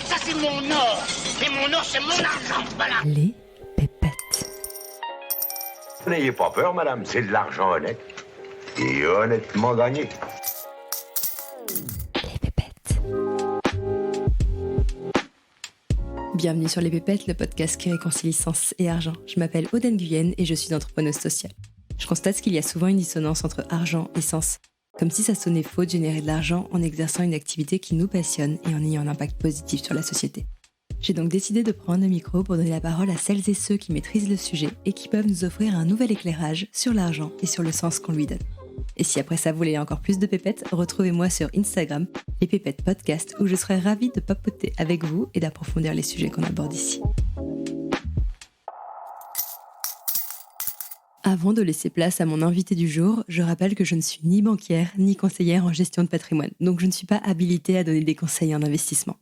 Ça, c'est mon or. Et mon or, c'est mon argent. Voilà. Les pépettes. N'ayez pas peur, madame, c'est de l'argent honnête. Et honnêtement gagné. Les pépettes. Bienvenue sur Les Pépettes, le podcast qui réconcilie sens et argent. Je m'appelle Aude Nguyen et je suis entrepreneuse sociale. Je constate qu'il y a souvent une dissonance entre argent et sens. Comme si ça sonnait faux de générer de l'argent en exerçant une activité qui nous passionne et en ayant un impact positif sur la société. J'ai donc décidé de prendre le micro pour donner la parole à celles et ceux qui maîtrisent le sujet et qui peuvent nous offrir un nouvel éclairage sur l'argent et sur le sens qu'on lui donne. Et si après ça vous voulez encore plus de pépettes, retrouvez-moi sur Instagram, les Pépettes Podcast, où je serai ravie de papoter avec vous et d'approfondir les sujets qu'on aborde ici. Avant de laisser place à mon invité du jour, je rappelle que je ne suis ni banquière ni conseillère en gestion de patrimoine, donc je ne suis pas habilitée à donner des conseils en investissement.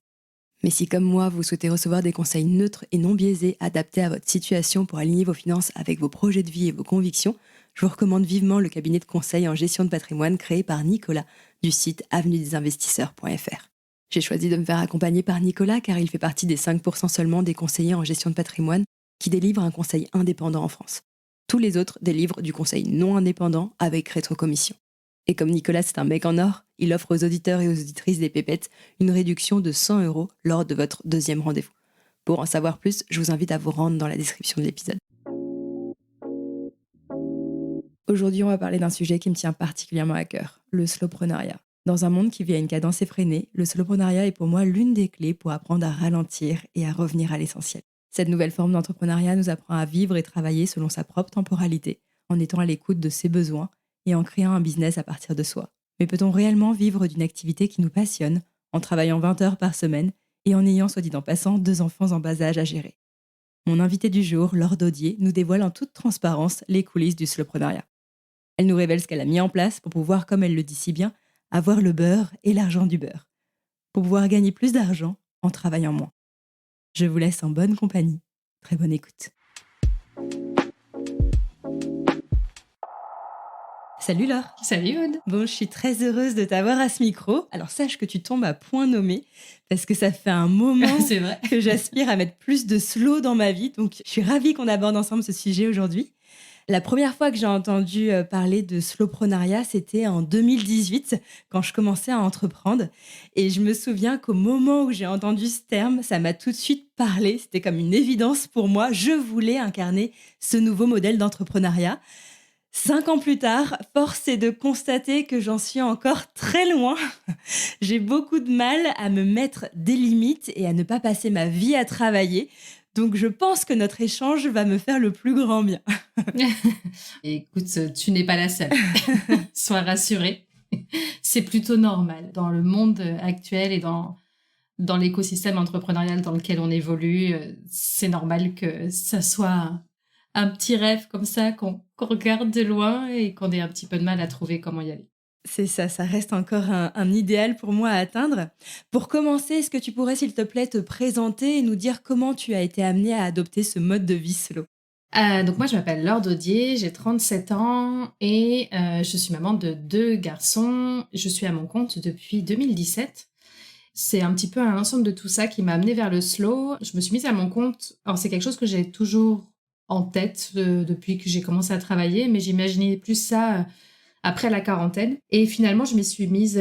Mais si comme moi, vous souhaitez recevoir des conseils neutres et non biaisés adaptés à votre situation pour aligner vos finances avec vos projets de vie et vos convictions, je vous recommande vivement le cabinet de conseil en gestion de patrimoine créé par Nicolas du site avenuedesinvestisseurs.fr. J'ai choisi de me faire accompagner par Nicolas car il fait partie des 5% seulement des conseillers en gestion de patrimoine qui délivrent un conseil indépendant en France. Tous les autres délivrent du conseil non indépendant avec rétrocommission. Et comme Nicolas c'est un mec en or, il offre aux auditeurs et aux auditrices des pépettes une réduction de 100 € lors de votre deuxième rendez-vous. Pour en savoir plus, je vous invite à vous rendre dans la description de l'épisode. Aujourd'hui, on va parler d'un sujet qui me tient particulièrement à cœur, le slowpreneuriat. Dans un monde qui vit à une cadence effrénée, le slowpreneuriat est pour moi l'une des clés pour apprendre à ralentir et à revenir à l'essentiel. Cette nouvelle forme d'entrepreneuriat nous apprend à vivre et travailler selon sa propre temporalité, en étant à l'écoute de ses besoins et en créant un business à partir de soi. Mais peut-on réellement vivre d'une activité qui nous passionne, en travaillant 20 heures par semaine et en ayant, soit dit en passant, 2 enfants en bas âge à gérer? Mon invitée du jour, Laure Daudier, nous dévoile en toute transparence les coulisses du slowpreneuriat. Elle nous révèle ce qu'elle a mis en place pour pouvoir, comme elle le dit si bien, avoir le beurre et l'argent du beurre, pour pouvoir gagner plus d'argent en travaillant moins. Je vous laisse en bonne compagnie. Très bonne écoute. Salut Laure. Salut Aude. Bon, je suis très heureuse de t'avoir à ce micro. Alors sache que tu tombes à point nommé parce que ça fait un moment C'est vrai. que j'aspire à mettre plus de slow dans ma vie. Donc je suis ravie qu'on aborde ensemble ce sujet aujourd'hui. La première fois que j'ai entendu parler de slowpreneuriat, c'était en 2018, quand je commençais à entreprendre. Et je me souviens qu'au moment où j'ai entendu ce terme, ça m'a tout de suite parlé. C'était comme une évidence pour moi. Je voulais incarner ce nouveau modèle d'entrepreneuriat. 5 ans plus tard, force est de constater que j'en suis encore très loin. J'ai beaucoup de mal à me mettre des limites et à ne pas passer ma vie à travailler. Donc, je pense que notre échange va me faire le plus grand bien. Écoute, tu n'es pas la seule. Sois rassurée. C'est plutôt normal. Dans le monde actuel et dans l'écosystème entrepreneurial dans lequel on évolue, c'est normal que ça soit un petit rêve comme ça qu'on regarde de loin et qu'on ait un petit peu de mal à trouver comment y aller. C'est ça, ça reste encore un idéal pour moi à atteindre. Pour commencer, est-ce que tu pourrais, s'il te plaît, te présenter et nous dire comment tu as été amenée à adopter ce mode de vie slow? Donc moi, je m'appelle Laure Daudier, j'ai 37 ans et je suis maman de 2 garçons. Je suis à mon compte depuis 2017. C'est un petit peu un ensemble de tout ça qui m'a amenée vers le slow. Je me suis mise à mon compte. Alors, c'est quelque chose que j'ai toujours en tête depuis que j'ai commencé à travailler, mais j'imaginais plus ça après la quarantaine. Et finalement, je m'y suis mise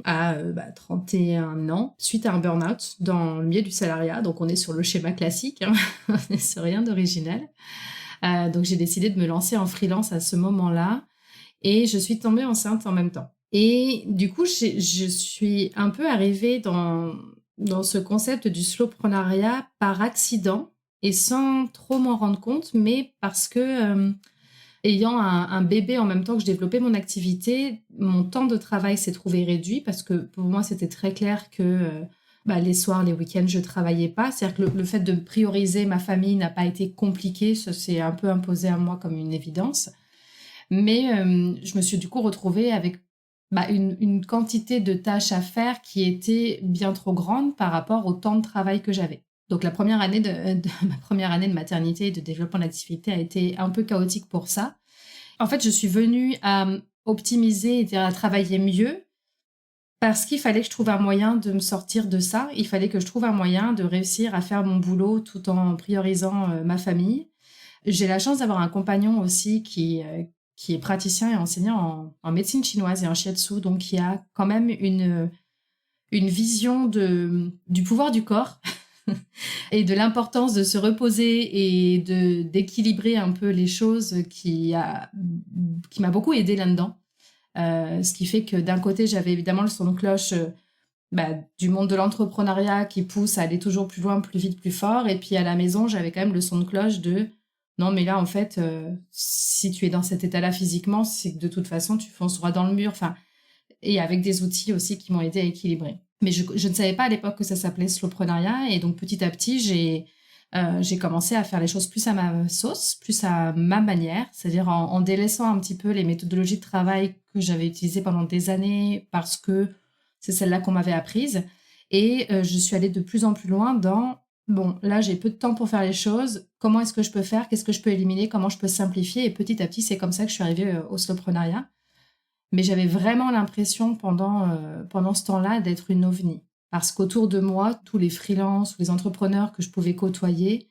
à 31 ans, suite à un burn-out dans le milieu du salariat. Donc, on est sur le schéma classique, hein. On n'est sur rien d'original. Donc, j'ai décidé de me lancer en freelance à ce moment-là. Et je suis tombée enceinte en même temps. Et du coup, je suis un peu arrivée dans ce concept du slowpreneuriat par accident et sans trop m'en rendre compte, mais parce que... ayant un bébé en même temps que je développais mon activité, mon temps de travail s'est trouvé réduit parce que pour moi, c'était très clair que les soirs, les week-ends, je travaillais pas. C'est-à-dire que le fait de prioriser ma famille n'a pas été compliqué. Ça s'est un peu imposé à moi comme une évidence. Mais je me suis du coup retrouvée avec une quantité de tâches à faire qui était bien trop grande par rapport au temps de travail que j'avais. Donc, la première année ma première année de maternité et de développement d'activité a été un peu chaotique pour ça. En fait, je suis venue à optimiser et à travailler mieux Parce qu'il fallait que je trouve un moyen de me sortir de ça. Il fallait que je trouve un moyen de réussir à faire mon boulot tout en priorisant ma famille. J'ai la chance d'avoir un compagnon aussi qui est praticien et enseignant en médecine chinoise et en shiatsu, donc qui a quand même une vision du pouvoir du corps et de l'importance de se reposer et d'équilibrer un peu les choses qui m'a beaucoup aidée là-dedans. Ce qui fait que d'un côté, j'avais évidemment le son de cloche du monde de l'entrepreneuriat qui pousse à aller toujours plus loin, plus vite, plus fort. Et puis à la maison, j'avais quand même le son de cloche de non, mais là, en fait, si tu es dans cet état-là physiquement, c'est que de toute façon, tu fonces droit dans le mur. Enfin, et avec des outils aussi qui m'ont aidé à équilibrer. Mais je ne savais pas à l'époque que ça s'appelait slowpreneuriat. Et donc, petit à petit, j'ai commencé à faire les choses plus à ma sauce, plus à ma manière, c'est-à-dire en délaissant un petit peu les méthodologies de travail que j'avais utilisées pendant des années parce que c'est celles-là qu'on m'avait apprises. Et je suis allée de plus en plus loin dans, bon, là, j'ai peu de temps pour faire les choses. Comment est-ce que je peux faire? Qu'est-ce que je peux éliminer? Comment je peux simplifier? Et petit à petit, c'est comme ça que je suis arrivée au slowpreneuriat. Mais j'avais vraiment l'impression pendant ce temps-là d'être une ovni. Parce qu'autour de moi, tous les freelances ou les entrepreneurs que je pouvais côtoyer,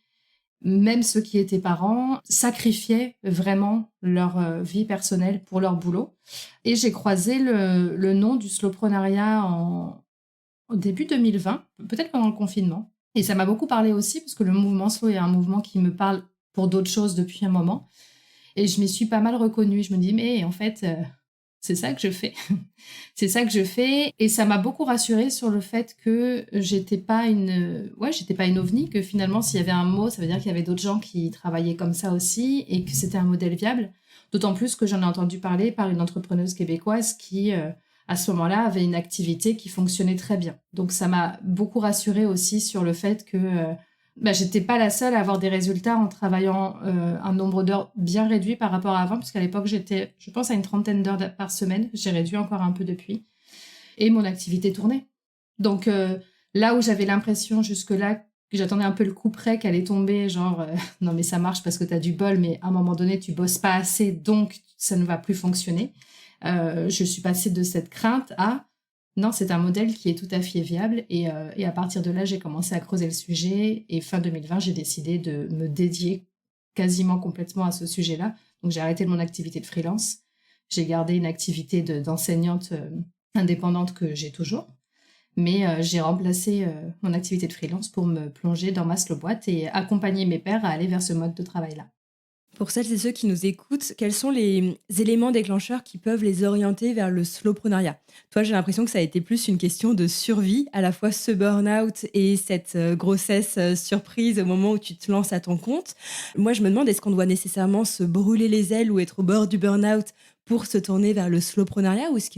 même ceux qui étaient parents, sacrifiaient vraiment leur vie personnelle pour leur boulot. Et j'ai croisé le nom du slowpreneuriat au début 2020, peut-être pendant le confinement. Et ça m'a beaucoup parlé aussi, parce que le mouvement slow est un mouvement qui me parle pour d'autres choses depuis un moment. Et je m'y suis pas mal reconnue. Je me dis, mais en fait... c'est ça que je fais. C'est ça que je fais. Et ça m'a beaucoup rassurée sur le fait que j'étais pas une ovni, que finalement, s'il y avait un mot, ça veut dire qu'il y avait d'autres gens qui travaillaient comme ça aussi et que c'était un modèle viable. D'autant plus que j'en ai entendu parler par une entrepreneuse québécoise qui, à ce moment-là, avait une activité qui fonctionnait très bien. Donc, ça m'a beaucoup rassurée aussi sur le fait que j'étais pas la seule à avoir des résultats en travaillant un nombre d'heures bien réduit par rapport à avant, puisqu'à l'époque, j'étais, je pense, à une 30aine d'heures par semaine. J'ai réduit encore un peu depuis. Et mon activité tournait. Donc, là où j'avais l'impression jusque-là que j'attendais un peu le coup près qu'elle allait tomber, genre, non mais ça marche parce que t'as du bol, mais à un moment donné, tu bosses pas assez, donc ça ne va plus fonctionner. Je suis passée de cette crainte à... Non, c'est un modèle qui est tout à fait viable et à partir de là, j'ai commencé à creuser le sujet et fin 2020, j'ai décidé de me dédier quasiment complètement à ce sujet-là. Donc, j'ai arrêté mon activité de freelance. J'ai gardé une activité d'enseignante indépendante que j'ai toujours, mais j'ai remplacé mon activité de freelance pour me plonger dans ma slow boîte et accompagner mes pairs à aller vers ce mode de travail-là. Pour celles et ceux qui nous écoutent, quels sont les éléments déclencheurs qui peuvent les orienter vers le slowpreneuriat? Toi, j'ai l'impression que ça a été plus une question de survie, à la fois ce burn-out et cette grossesse surprise au moment où tu te lances à ton compte. Moi, je me demande, est-ce qu'on doit nécessairement se brûler les ailes ou être au bord du burn-out pour se tourner vers le slowpreneuriat ou est-ce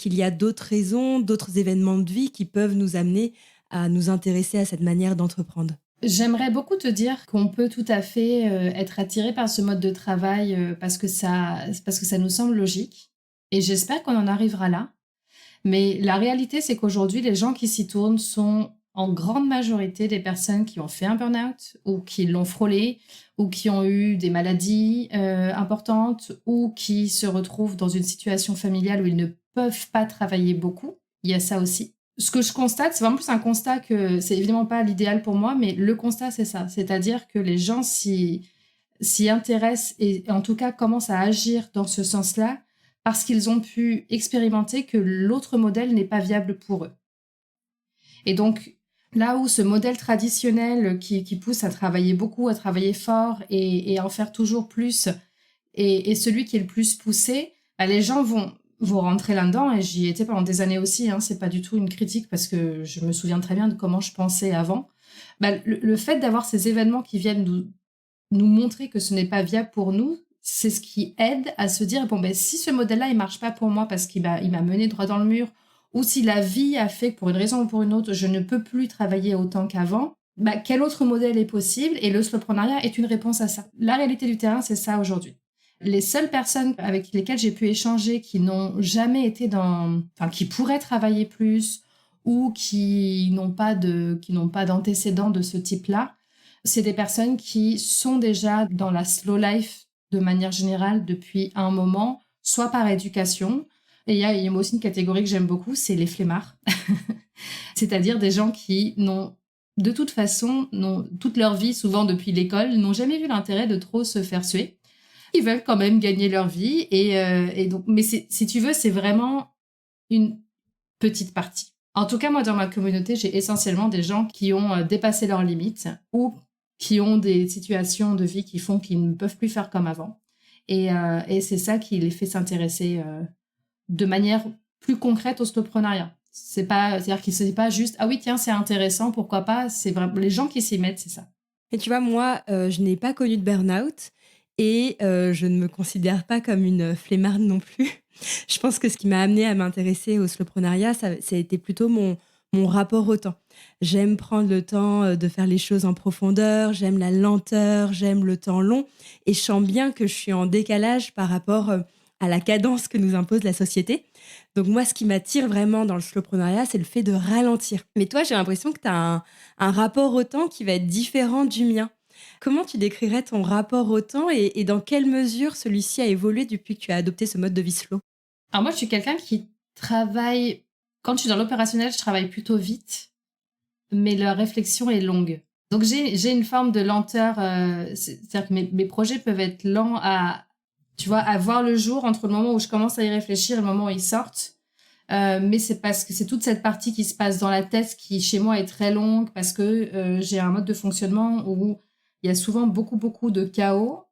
qu'il y a d'autres raisons, d'autres événements de vie qui peuvent nous amener à nous intéresser à cette manière d'entreprendre? J'aimerais beaucoup te dire qu'on peut tout à fait être attiré par ce mode de travail parce que ça nous semble logique. Et j'espère qu'on en arrivera là. Mais la réalité, c'est qu'aujourd'hui, les gens qui s'y tournent sont en grande majorité des personnes qui ont fait un burn-out ou qui l'ont frôlé ou qui ont eu des maladies importantes ou qui se retrouvent dans une situation familiale où ils ne peuvent pas travailler beaucoup. Il y a ça aussi. Ce que je constate, c'est vraiment plus un constat que c'est évidemment pas l'idéal pour moi, mais le constat, c'est ça. C'est-à-dire que les gens s'y intéressent et en tout cas commencent à agir dans ce sens-là parce qu'ils ont pu expérimenter que l'autre modèle n'est pas viable pour eux. Et donc, là où ce modèle traditionnel qui pousse à travailler beaucoup, à travailler fort et à en faire toujours plus, et celui qui est le plus poussé, les gens vont rentrer là-dedans, et j'y étais pendant des années aussi, hein, c'est pas du tout une critique parce que je me souviens très bien de comment je pensais avant. Le fait d'avoir ces événements qui viennent nous montrer que ce n'est pas viable pour nous, c'est ce qui aide à se dire, si ce modèle-là, il marche pas pour moi parce qu'il m'a mené droit dans le mur, ou si la vie a fait que pour une raison ou pour une autre, je ne peux plus travailler autant qu'avant, quel autre modèle est possible? Et le slowpreneuriat est une réponse à ça. La réalité du terrain, c'est ça aujourd'hui. Les seules personnes avec lesquelles j'ai pu échanger qui n'ont jamais été qui pourraient travailler plus ou qui n'ont pas d'antécédents de ce type-là, c'est des personnes qui sont déjà dans la slow life de manière générale depuis un moment, soit par éducation, Et il y a aussi une catégorie que j'aime beaucoup, c'est les flemmards. C'est-à-dire des gens qui n'ont, de toute façon, toute leur vie, souvent depuis l'école, n'ont jamais vu l'intérêt de trop se faire suer. Ils veulent quand même gagner leur vie. Et donc, mais si tu veux, c'est vraiment une petite partie. En tout cas, moi, dans ma communauté, j'ai essentiellement des gens qui ont dépassé leurs limites ou qui ont des situations de vie qui font qu'ils ne peuvent plus faire comme avant. Et c'est ça qui les fait s'intéresser de manière plus concrète au slowpreneuriat. C'est-à-dire que c'est pas juste « Ah oui, tiens, c'est intéressant, pourquoi pas ?» C'est vraiment les gens qui s'y mettent, c'est ça. Et tu vois, moi, je n'ai pas connu de burn-out et je ne me considère pas comme une flemmarde non plus. Je pense que ce qui m'a amenée à m'intéresser au slowpreneuriat, ça a été plutôt mon rapport au temps. J'aime prendre le temps de faire les choses en profondeur, j'aime la lenteur, j'aime le temps long et je sens bien que je suis en décalage par rapport à la cadence que nous impose la société. Donc moi, ce qui m'attire vraiment dans le slowpreneuriat, c'est le fait de ralentir. Mais toi, j'ai l'impression que tu as un rapport au temps qui va être différent du mien. Comment tu décrirais ton rapport au temps et dans quelle mesure celui-ci a évolué depuis que tu as adopté ce mode de vie slow? Alors moi, je suis quelqu'un qui travaille... Quand je suis dans l'opérationnel, je travaille plutôt vite, mais la réflexion est longue. Donc j'ai une forme de lenteur, c'est-à-dire que mes projets peuvent être lents à voir le jour entre le moment où je commence à y réfléchir et le moment où ils sortent. Mais c'est parce que c'est toute cette partie qui se passe dans la tête qui, chez moi, est très longue parce que j'ai un mode de fonctionnement où il y a souvent beaucoup, beaucoup de chaos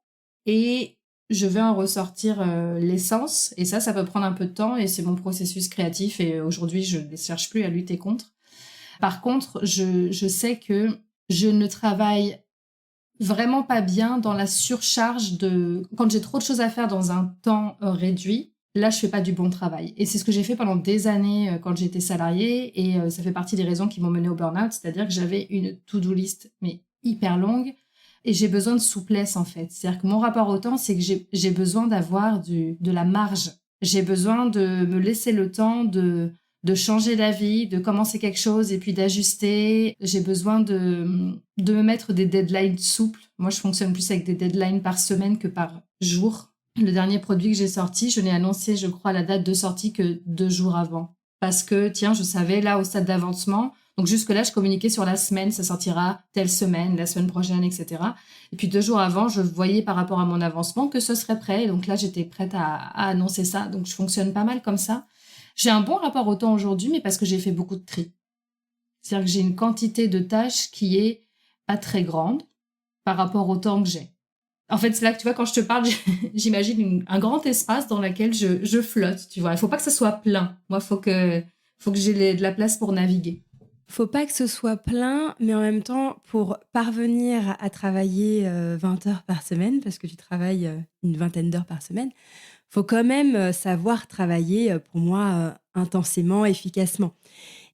et je vais en ressortir l'essence. Et ça peut prendre un peu de temps et c'est mon processus créatif et aujourd'hui, je ne cherche plus à lutter contre. Par contre, je sais que je ne travaille vraiment pas bien dans la surcharge quand j'ai trop de choses à faire dans un temps réduit, là, je fais pas du bon travail. Et c'est ce que j'ai fait pendant des années quand j'étais salariée et ça fait partie des raisons qui m'ont menée au burn-out, c'est-à-dire que j'avais une to-do list, mais hyper longue et j'ai besoin de souplesse, en fait. C'est-à-dire que mon rapport au temps, c'est que j'ai besoin d'avoir de la marge. J'ai besoin de me laisser le temps de changer d'avis, de commencer quelque chose et puis d'ajuster. J'ai besoin de me mettre des deadlines souples. Moi, je fonctionne plus avec des deadlines par semaine que par jour. Le dernier produit que j'ai sorti, je n'ai annoncé, je crois, la date de sortie que 2 jours avant. Parce que, tiens, je savais, là, au stade d'avancement, donc jusque-là, je communiquais sur la semaine, ça sortira telle semaine, la semaine prochaine, etc. Et puis 2 jours avant, je voyais par rapport à mon avancement que ce serait prêt. Et donc là, j'étais prête à annoncer ça. Donc, je fonctionne pas mal comme ça. J'ai un bon rapport au temps aujourd'hui, mais parce que j'ai fait beaucoup de tri. C'est-à-dire que j'ai une quantité de tâches qui est pas très grande par rapport au temps que j'ai. En fait, c'est là que, tu vois, quand je te parle, j'imagine un grand espace dans lequel je flotte, tu vois. Il faut pas que ça soit plein. Moi, faut que j'ai de la place pour naviguer. Faut pas que ce soit plein, mais en même temps, pour parvenir à travailler 20 heures par semaine, parce que tu travailles une vingtaine d'heures par semaine, faut quand même savoir travailler, pour moi, intensément, efficacement.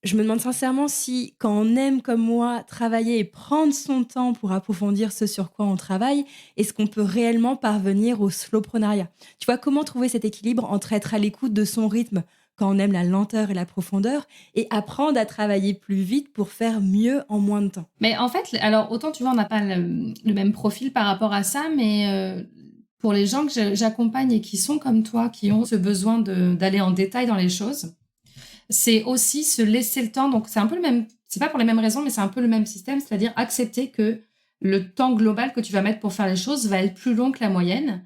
Je me demande sincèrement si, quand on aime comme moi travailler et prendre son temps pour approfondir ce sur quoi on travaille, est-ce qu'on peut réellement parvenir au slowpreneuriat? Tu vois, comment trouver cet équilibre entre être à l'écoute de son rythme quand on aime la lenteur et la profondeur et apprendre à travailler plus vite pour faire mieux en moins de temps? Mais en fait, alors autant tu vois, on n'a pas le même profil par rapport à ça, mais pour les gens que j'accompagne et qui sont comme toi, qui ont ce besoin d'aller en détail dans les choses, c'est aussi se laisser le temps. Donc, c'est un peu le même, c'est pas pour les mêmes raisons, mais c'est un peu le même système, c'est-à-dire accepter que le temps global que tu vas mettre pour faire les choses va être plus long que la moyenne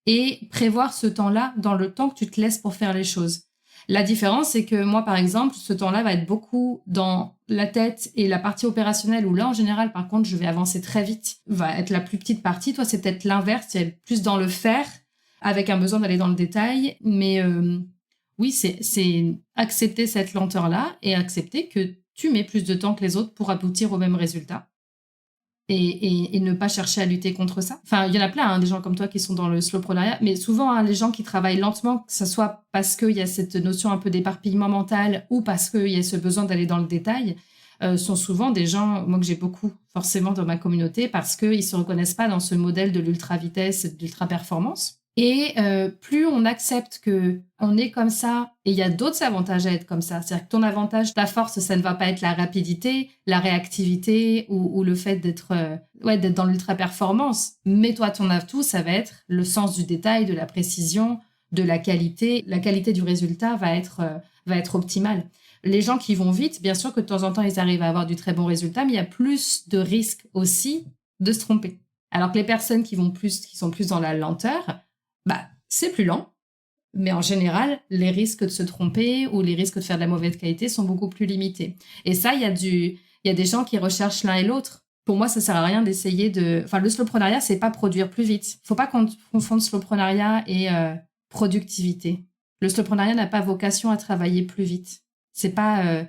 et prévoir ce temps-là dans le temps que tu te laisses pour faire les choses. La différence, c'est que moi, par exemple, ce temps-là va être beaucoup dans la tête et la partie opérationnelle où là, en général, par contre, je vais avancer très vite, va être la plus petite partie. Toi, c'est peut-être l'inverse, tu es plus dans le faire avec un besoin d'aller dans le détail. Mais oui, c'est accepter cette lenteur-là et accepter que tu mets plus de temps que les autres pour aboutir au même résultat. Et ne pas chercher à lutter contre ça. Enfin, il y en a plein, des gens comme toi qui sont dans le slowpreneuriat, mais souvent, les gens qui travaillent lentement, que ce soit parce qu'il y a cette notion un peu d'éparpillement mental ou parce qu'il y a ce besoin d'aller dans le détail, sont souvent des gens, moi que j'ai beaucoup forcément dans ma communauté, parce qu'ils ne se reconnaissent pas dans ce modèle de l'ultra-vitesse et de l'ultra-performance. Et plus on accepte qu'on est comme ça, et il y a d'autres avantages à être comme ça. C'est-à-dire que ton avantage, ta force, ça ne va pas être la rapidité, la réactivité ou le fait d'être dans l'ultra-performance. Mais toi, ton atout, ça va être le sens du détail, de la précision, de la qualité du résultat va être optimale. Les gens qui vont vite, bien sûr que de temps en temps, ils arrivent à avoir du très bon résultat, mais il y a plus de risques aussi de se tromper. Alors que les personnes qui sont plus dans la lenteur, c'est plus lent, mais en général, les risques de se tromper ou les risques de faire de la mauvaise qualité sont beaucoup plus limités. Et ça, il y a des gens qui recherchent l'un et l'autre. Pour moi, ça sert à rien d'essayer le slowpreneuriat, c'est pas produire plus vite. Faut pas confondre slowpreneuriat et productivité. Le slowpreneuriat n'a pas vocation à travailler plus vite. C'est pas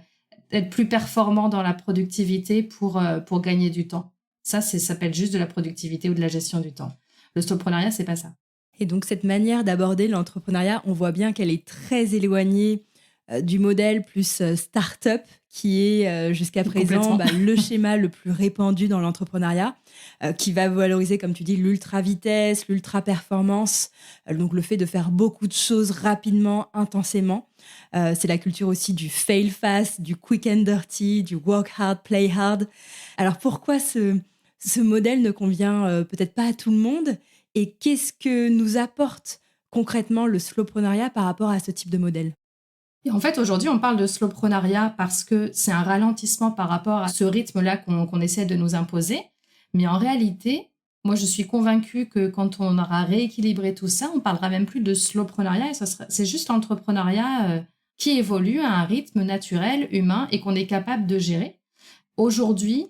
être plus performant dans la productivité pour gagner du temps. Ça s'appelle juste de la productivité ou de la gestion du temps. Le slowpreneuriat, c'est pas ça. Et donc, cette manière d'aborder l'entrepreneuriat, on voit bien qu'elle est très éloignée du modèle plus start-up, qui est jusqu'à présent le schéma le plus répandu dans l'entrepreneuriat, qui va valoriser, comme tu dis, l'ultra-vitesse, l'ultra-performance, donc le fait de faire beaucoup de choses rapidement, intensément. C'est la culture aussi du fail fast, du quick and dirty, du work hard, play hard. Alors, pourquoi ce modèle ne convient peut-être pas à tout le monde ? Et qu'est-ce que nous apporte concrètement le slowpreneuriat par rapport à ce type de modèle ? Et en fait, aujourd'hui, on parle de slowpreneuriat parce que c'est un ralentissement par rapport à ce rythme-là qu'on essaie de nous imposer. Mais en réalité, moi, je suis convaincue que quand on aura rééquilibré tout ça, on parlera même plus de slowpreneuriat. C'est juste l'entrepreneuriat qui évolue à un rythme naturel, humain et qu'on est capable de gérer. Aujourd'hui,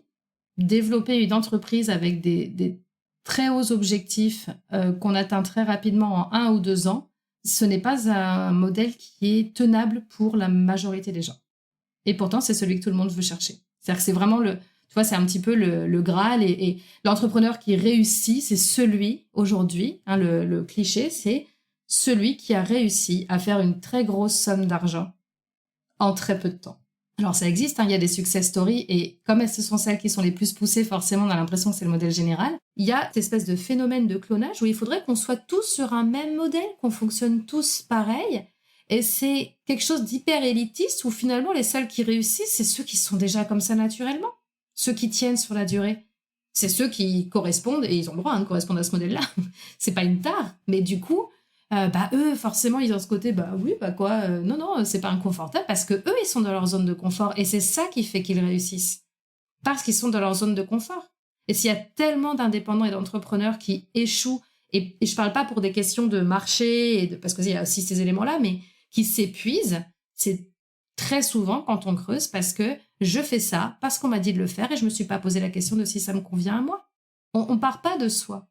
développer une entreprise avec des très hauts objectifs qu'on atteint très rapidement en 1 ou 2 ans, ce n'est pas un modèle qui est tenable pour la majorité des gens. Et pourtant, c'est celui que tout le monde veut chercher. C'est-à-dire que c'est vraiment c'est un petit peu le Graal et l'entrepreneur qui réussit, c'est celui, aujourd'hui, le cliché, c'est celui qui a réussi à faire une très grosse somme d'argent en très peu de temps. Alors, ça existe, il y a des success stories et comme ce sont celles qui sont les plus poussées, forcément, on a l'impression que c'est le modèle général. Il y a cette espèce de phénomène de clonage où il faudrait qu'on soit tous sur un même modèle, qu'on fonctionne tous pareil. Et c'est quelque chose d'hyper élitiste où finalement, les seuls qui réussissent, c'est ceux qui sont déjà comme ça naturellement. Ceux qui tiennent sur la durée. C'est ceux qui correspondent, et ils ont le droit de correspondre à ce modèle-là. C'est pas une tare, mais du coup, eux, forcément, ils ont ce côté, non, c'est pas inconfortable parce que eux, ils sont dans leur zone de confort et c'est ça qui fait qu'ils réussissent. Parce qu'ils sont dans leur zone de confort. Et s'il y a tellement d'indépendants et d'entrepreneurs qui échouent, et je parle pas pour des questions de marché, parce qu'il y a aussi ces éléments-là, mais qui s'épuisent, c'est très souvent quand on creuse parce que je fais ça, parce qu'on m'a dit de le faire et je me suis pas posé la question de si ça me convient à moi. On part pas de soi.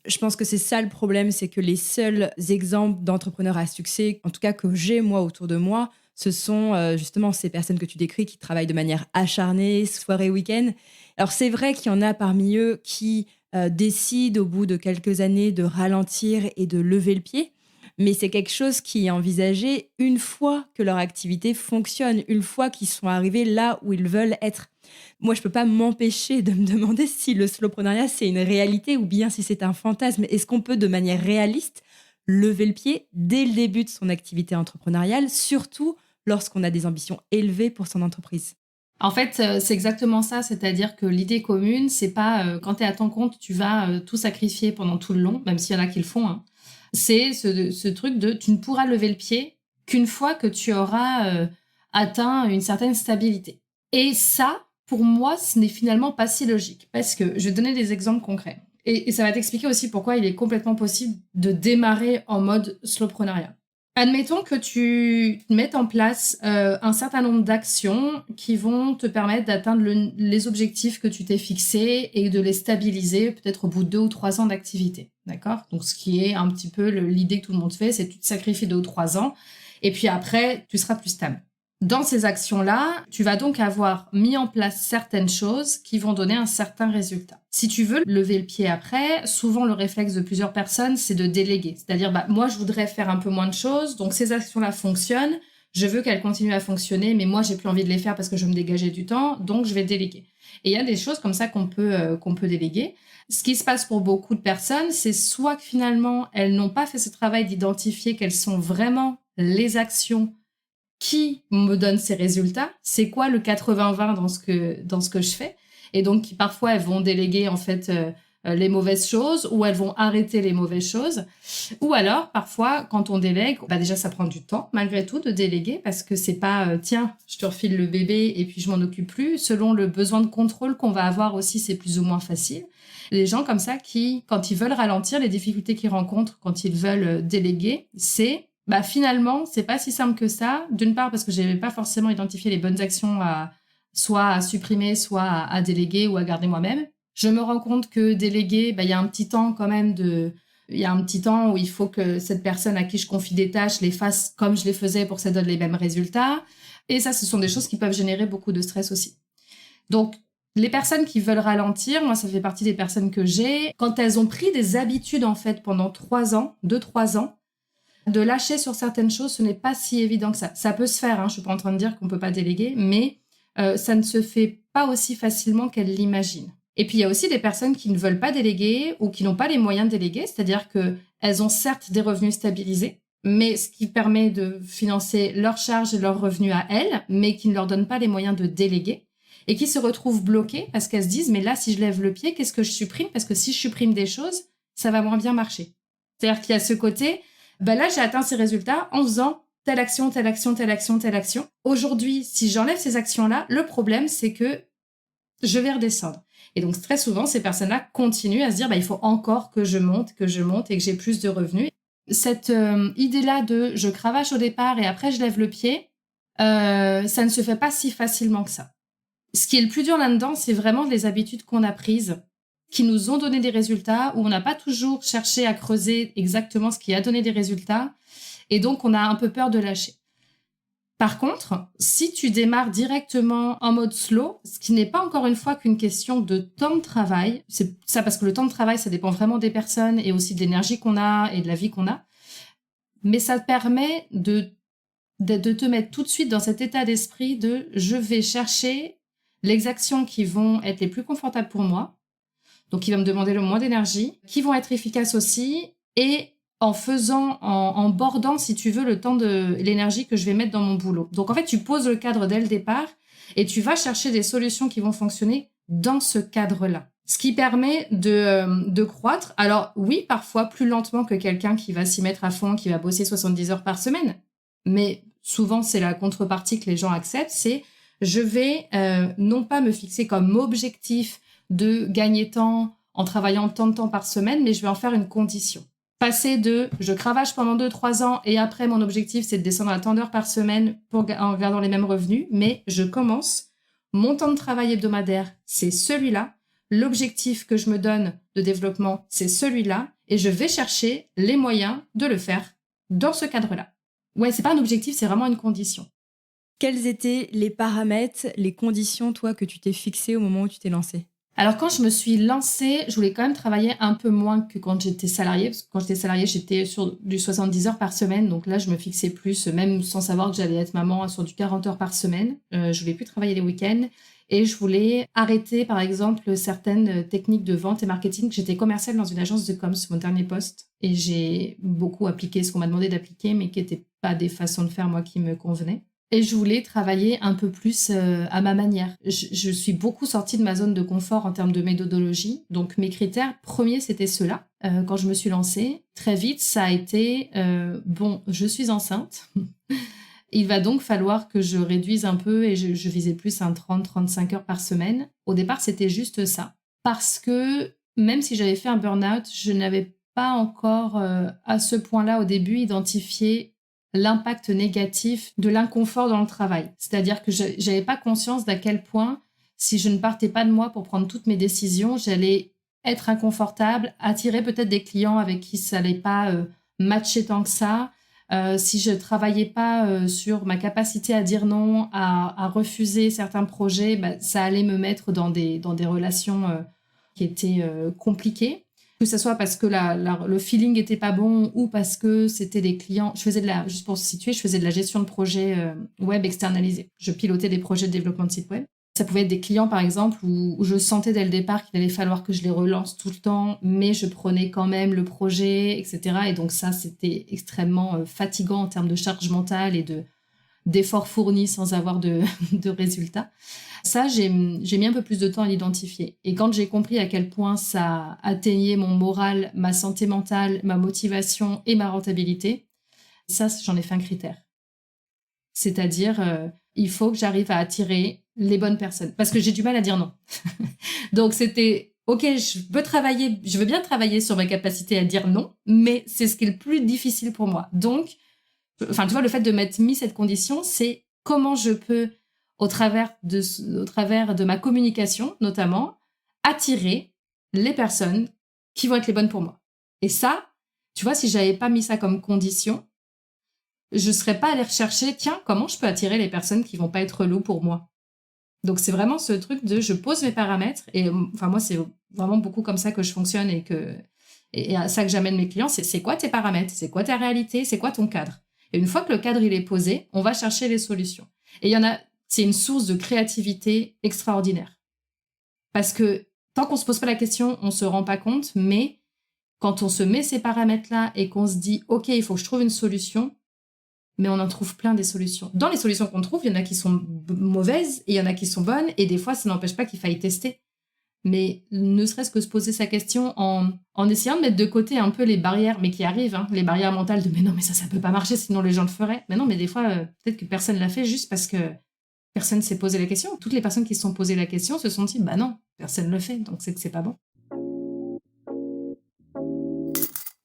Je pense que c'est ça le problème, c'est que les seuls exemples d'entrepreneurs à succès, en tout cas que j'ai moi autour de moi, ce sont justement ces personnes que tu décris qui travaillent de manière acharnée, soir et week-end. Alors c'est vrai qu'il y en a parmi eux qui décident au bout de quelques années de ralentir et de lever le pied, mais c'est quelque chose qui est envisagé une fois que leur activité fonctionne, une fois qu'ils sont arrivés là où ils veulent être. Moi, je ne peux pas m'empêcher de me demander si le slowpreneuriat, c'est une réalité ou bien si c'est un fantasme. Est-ce qu'on peut, de manière réaliste, lever le pied dès le début de son activité entrepreneuriale, surtout lorsqu'on a des ambitions élevées pour son entreprise ? En fait, c'est exactement ça. C'est-à-dire que l'idée commune, c'est pas quand tu es à ton compte, tu vas tout sacrifier pendant tout le long, même s'il y en a qui le font. Hein. C'est ce truc de tu ne pourras lever le pied qu'une fois que tu auras atteint une certaine stabilité. Et ça, pour moi, ce n'est finalement pas si logique. Parce que je vais te donner des exemples concrets. Et ça va t'expliquer aussi pourquoi il est complètement possible de démarrer en mode slowpreneuriat. Admettons que tu mettes en place un certain nombre d'actions qui vont te permettre d'atteindre les objectifs que tu t'es fixés et de les stabiliser peut-être au bout de 2 ou 3 ans d'activité. D'accord ? Donc, ce qui est un petit peu l'idée que tout le monde fait, c'est que tu te sacrifies 2 ou 3 ans et puis après, tu seras plus stable. Dans ces actions-là, tu vas donc avoir mis en place certaines choses qui vont donner un certain résultat. Si tu veux lever le pied après, souvent le réflexe de plusieurs personnes, c'est de déléguer. C'est-à-dire, moi, je voudrais faire un peu moins de choses, donc ces actions-là fonctionnent, je veux qu'elles continuent à fonctionner, mais moi, j'ai plus envie de les faire parce que je veux me dégager du temps, donc je vais déléguer. Et il y a des choses comme ça qu'on peut déléguer. Ce qui se passe pour beaucoup de personnes, c'est soit que finalement, elles n'ont pas fait ce travail d'identifier quelles sont vraiment les actions qui me donne ces résultats, c'est quoi le 80-20 dans ce que je fais. Et donc, parfois, elles vont déléguer en fait les mauvaises choses ou elles vont arrêter les mauvaises choses. Ou alors, parfois, quand on délègue, déjà, ça prend du temps, malgré tout, de déléguer parce que c'est pas, tiens, je te refile le bébé et puis je m'en occupe plus. Selon le besoin de contrôle qu'on va avoir aussi, c'est plus ou moins facile. Les gens comme ça qui, quand ils veulent ralentir, les difficultés qu'ils rencontrent quand ils veulent déléguer, c'est, finalement, c'est pas si simple que ça. D'une part, parce que j'avais pas forcément identifié les bonnes actions soit à supprimer, soit à déléguer ou à garder moi-même. Je me rends compte que déléguer, il y a un petit temps quand même il y a un petit temps où il faut que cette personne à qui je confie des tâches les fasse comme je les faisais pour que ça donne les mêmes résultats. Et ça, ce sont des choses qui peuvent générer beaucoup de stress aussi. Donc, les personnes qui veulent ralentir, moi, ça fait partie des personnes que j'ai. Quand elles ont pris des habitudes, en fait, pendant 3 ans, 2-3 ans, de lâcher sur certaines choses, ce n'est pas si évident que ça. Ça peut se faire, je suis pas en train de dire qu'on peut pas déléguer, mais ça ne se fait pas aussi facilement qu'elles l'imaginent. Et puis, il y a aussi des personnes qui ne veulent pas déléguer ou qui n'ont pas les moyens de déléguer, c'est-à-dire qu'elles ont certes des revenus stabilisés, mais ce qui permet de financer leurs charges et leurs revenus à elles, mais qui ne leur donne pas les moyens de déléguer et qui se retrouvent bloquées parce qu'elles se disent « mais là, si je lève le pied, qu'est-ce que je supprime ? Parce que si je supprime des choses, ça va moins bien marcher. » C'est-à-dire qu'il y a ce côté « là, j'ai atteint ces résultats en faisant telle action, telle action, telle action, telle action. Aujourd'hui, si j'enlève ces actions-là, le problème, c'est que je vais redescendre. » Et donc, très souvent, ces personnes-là continuent à se dire il faut encore que je monte et que j'ai plus de revenus. Cette idée-là de je cravache au départ et après je lève le pied, ça ne se fait pas si facilement que ça. Ce qui est le plus dur là-dedans, c'est vraiment les habitudes qu'on a prises, qui nous ont donné des résultats, où on n'a pas toujours cherché à creuser exactement ce qui a donné des résultats, et donc on a un peu peur de lâcher. Par contre, si tu démarres directement en mode slow, ce qui n'est pas encore une fois qu'une question de temps de travail, c'est ça parce que le temps de travail, ça dépend vraiment des personnes et aussi de l'énergie qu'on a et de la vie qu'on a, mais ça te permet de te mettre tout de suite dans cet état d'esprit de je vais chercher les actions qui vont être les plus confortables pour moi, donc qui vont me demander le moins d'énergie, qui vont être efficaces aussi, et en bordant, si tu veux, le temps de l'énergie que je vais mettre dans mon boulot. Donc, en fait, tu poses le cadre dès le départ et tu vas chercher des solutions qui vont fonctionner dans ce cadre-là. Ce qui permet de croître. Alors, oui, parfois plus lentement que quelqu'un qui va s'y mettre à fond, qui va bosser 70 heures par semaine. Mais souvent, c'est la contrepartie que les gens acceptent, c'est je vais non pas me fixer comme objectif de gagner temps en travaillant tant de temps par semaine, mais je vais en faire une condition. Passer de je cravache pendant 2-3 ans et après mon objectif c'est de descendre à tant d'heures par semaine en gardant les mêmes revenus, mais je commence, mon temps de travail hebdomadaire c'est celui-là, l'objectif que je me donne de développement c'est celui-là et je vais chercher les moyens de le faire dans ce cadre-là. Ouais, c'est pas un objectif, c'est vraiment une condition. Quels étaient les paramètres, les conditions, toi, que tu t'es fixé au moment où tu t'es lancée ? Alors, quand je me suis lancée, je voulais quand même travailler un peu moins que quand j'étais salariée. Parce que quand j'étais salariée, j'étais sur du 70 heures par semaine. Donc là, je me fixais plus, même sans savoir que j'allais être maman, sur du 40 heures par semaine. Je voulais plus travailler les week-ends. Et je voulais arrêter, par exemple, certaines techniques de vente et marketing. J'étais commerciale dans une agence de com, sur mon dernier poste. Et j'ai beaucoup appliqué ce qu'on m'a demandé d'appliquer, mais qui n'étaient pas des façons de faire, moi, qui me convenaient. Et je voulais travailler un peu plus à ma manière. Je suis beaucoup sortie de ma zone de confort en termes de méthodologie. Donc, mes critères premiers, c'était ceux-là. Quand je me suis lancée, très vite, ça a été je suis enceinte. Il va donc falloir que je réduise un peu et je visais plus un 30-35 heures par semaine. Au départ, c'était juste ça. Parce que même si j'avais fait un burn-out, je n'avais pas encore à ce point-là au début identifié l'impact négatif de l'inconfort dans le travail. C'est-à-dire que je n'avais pas conscience d'à quel point, si je ne partais pas de moi pour prendre toutes mes décisions, j'allais être inconfortable, attirer peut-être des clients avec qui ça n'allait pas matcher tant que ça. Si je ne travaillais pas sur ma capacité à dire non, à refuser certains projets, ça allait me mettre dans des relations qui étaient compliquées. Que ce soit parce que le feeling était pas bon ou parce que c'était des clients. Juste pour se situer, je faisais de la gestion de projets web externalisés. Je pilotais des projets de développement de sites web. Ça pouvait être des clients, par exemple, où je sentais dès le départ qu'il allait falloir que je les relance tout le temps, mais je prenais quand même le projet, etc. Et donc ça, c'était extrêmement fatigant en termes de charge mentale et d'efforts fournis sans avoir de, de résultats. Ça, j'ai mis un peu plus de temps à l'identifier. Et quand j'ai compris à quel point ça atteignait mon moral, ma santé mentale, ma motivation et ma rentabilité, ça, j'en ai fait un critère. C'est-à-dire, il faut que j'arrive à attirer les bonnes personnes. Parce que j'ai du mal à dire non. Donc, c'était, OK, je veux bien travailler sur ma capacité à dire non, mais c'est ce qui est le plus difficile pour moi. Donc, enfin, tu vois, le fait de m'être mis cette condition, c'est comment je peux, au travers de ma communication, notamment, attirer les personnes qui vont être les bonnes pour moi. Et ça, tu vois, si j'avais pas mis ça comme condition, je serais pas allée rechercher, tiens, comment je peux attirer les personnes qui vont pas être loups pour moi. Donc, c'est vraiment ce truc de je pose mes paramètres. Et enfin, moi, c'est vraiment beaucoup comme ça que je fonctionne et à ça que j'amène mes clients. C'est quoi tes paramètres? C'est quoi ta réalité? C'est quoi ton cadre? Et une fois que le cadre, il est posé, on va chercher les solutions. Et il y en a, c'est une source de créativité extraordinaire. Parce que tant qu'on se pose pas la question, on se rend pas compte, mais quand on se met ces paramètres-là et qu'on se dit, OK, il faut que je trouve une solution, mais on en trouve plein des solutions. Dans les solutions qu'on trouve, il y en a qui sont mauvaises et il y en a qui sont bonnes, et des fois, ça n'empêche pas qu'il faille tester. Mais ne serait-ce que se poser sa question en essayant de mettre de côté un peu les barrières, mais qui arrivent, hein, les barrières mentales de « mais non, mais ça peut pas marcher, sinon les gens le feraient ». Mais non, mais des fois, peut-être que personne l'a fait juste parce que personne s'est posé la question. Toutes les personnes qui se sont posées la question se sont dit « bah non, personne le fait, donc c'est que c'est pas bon ».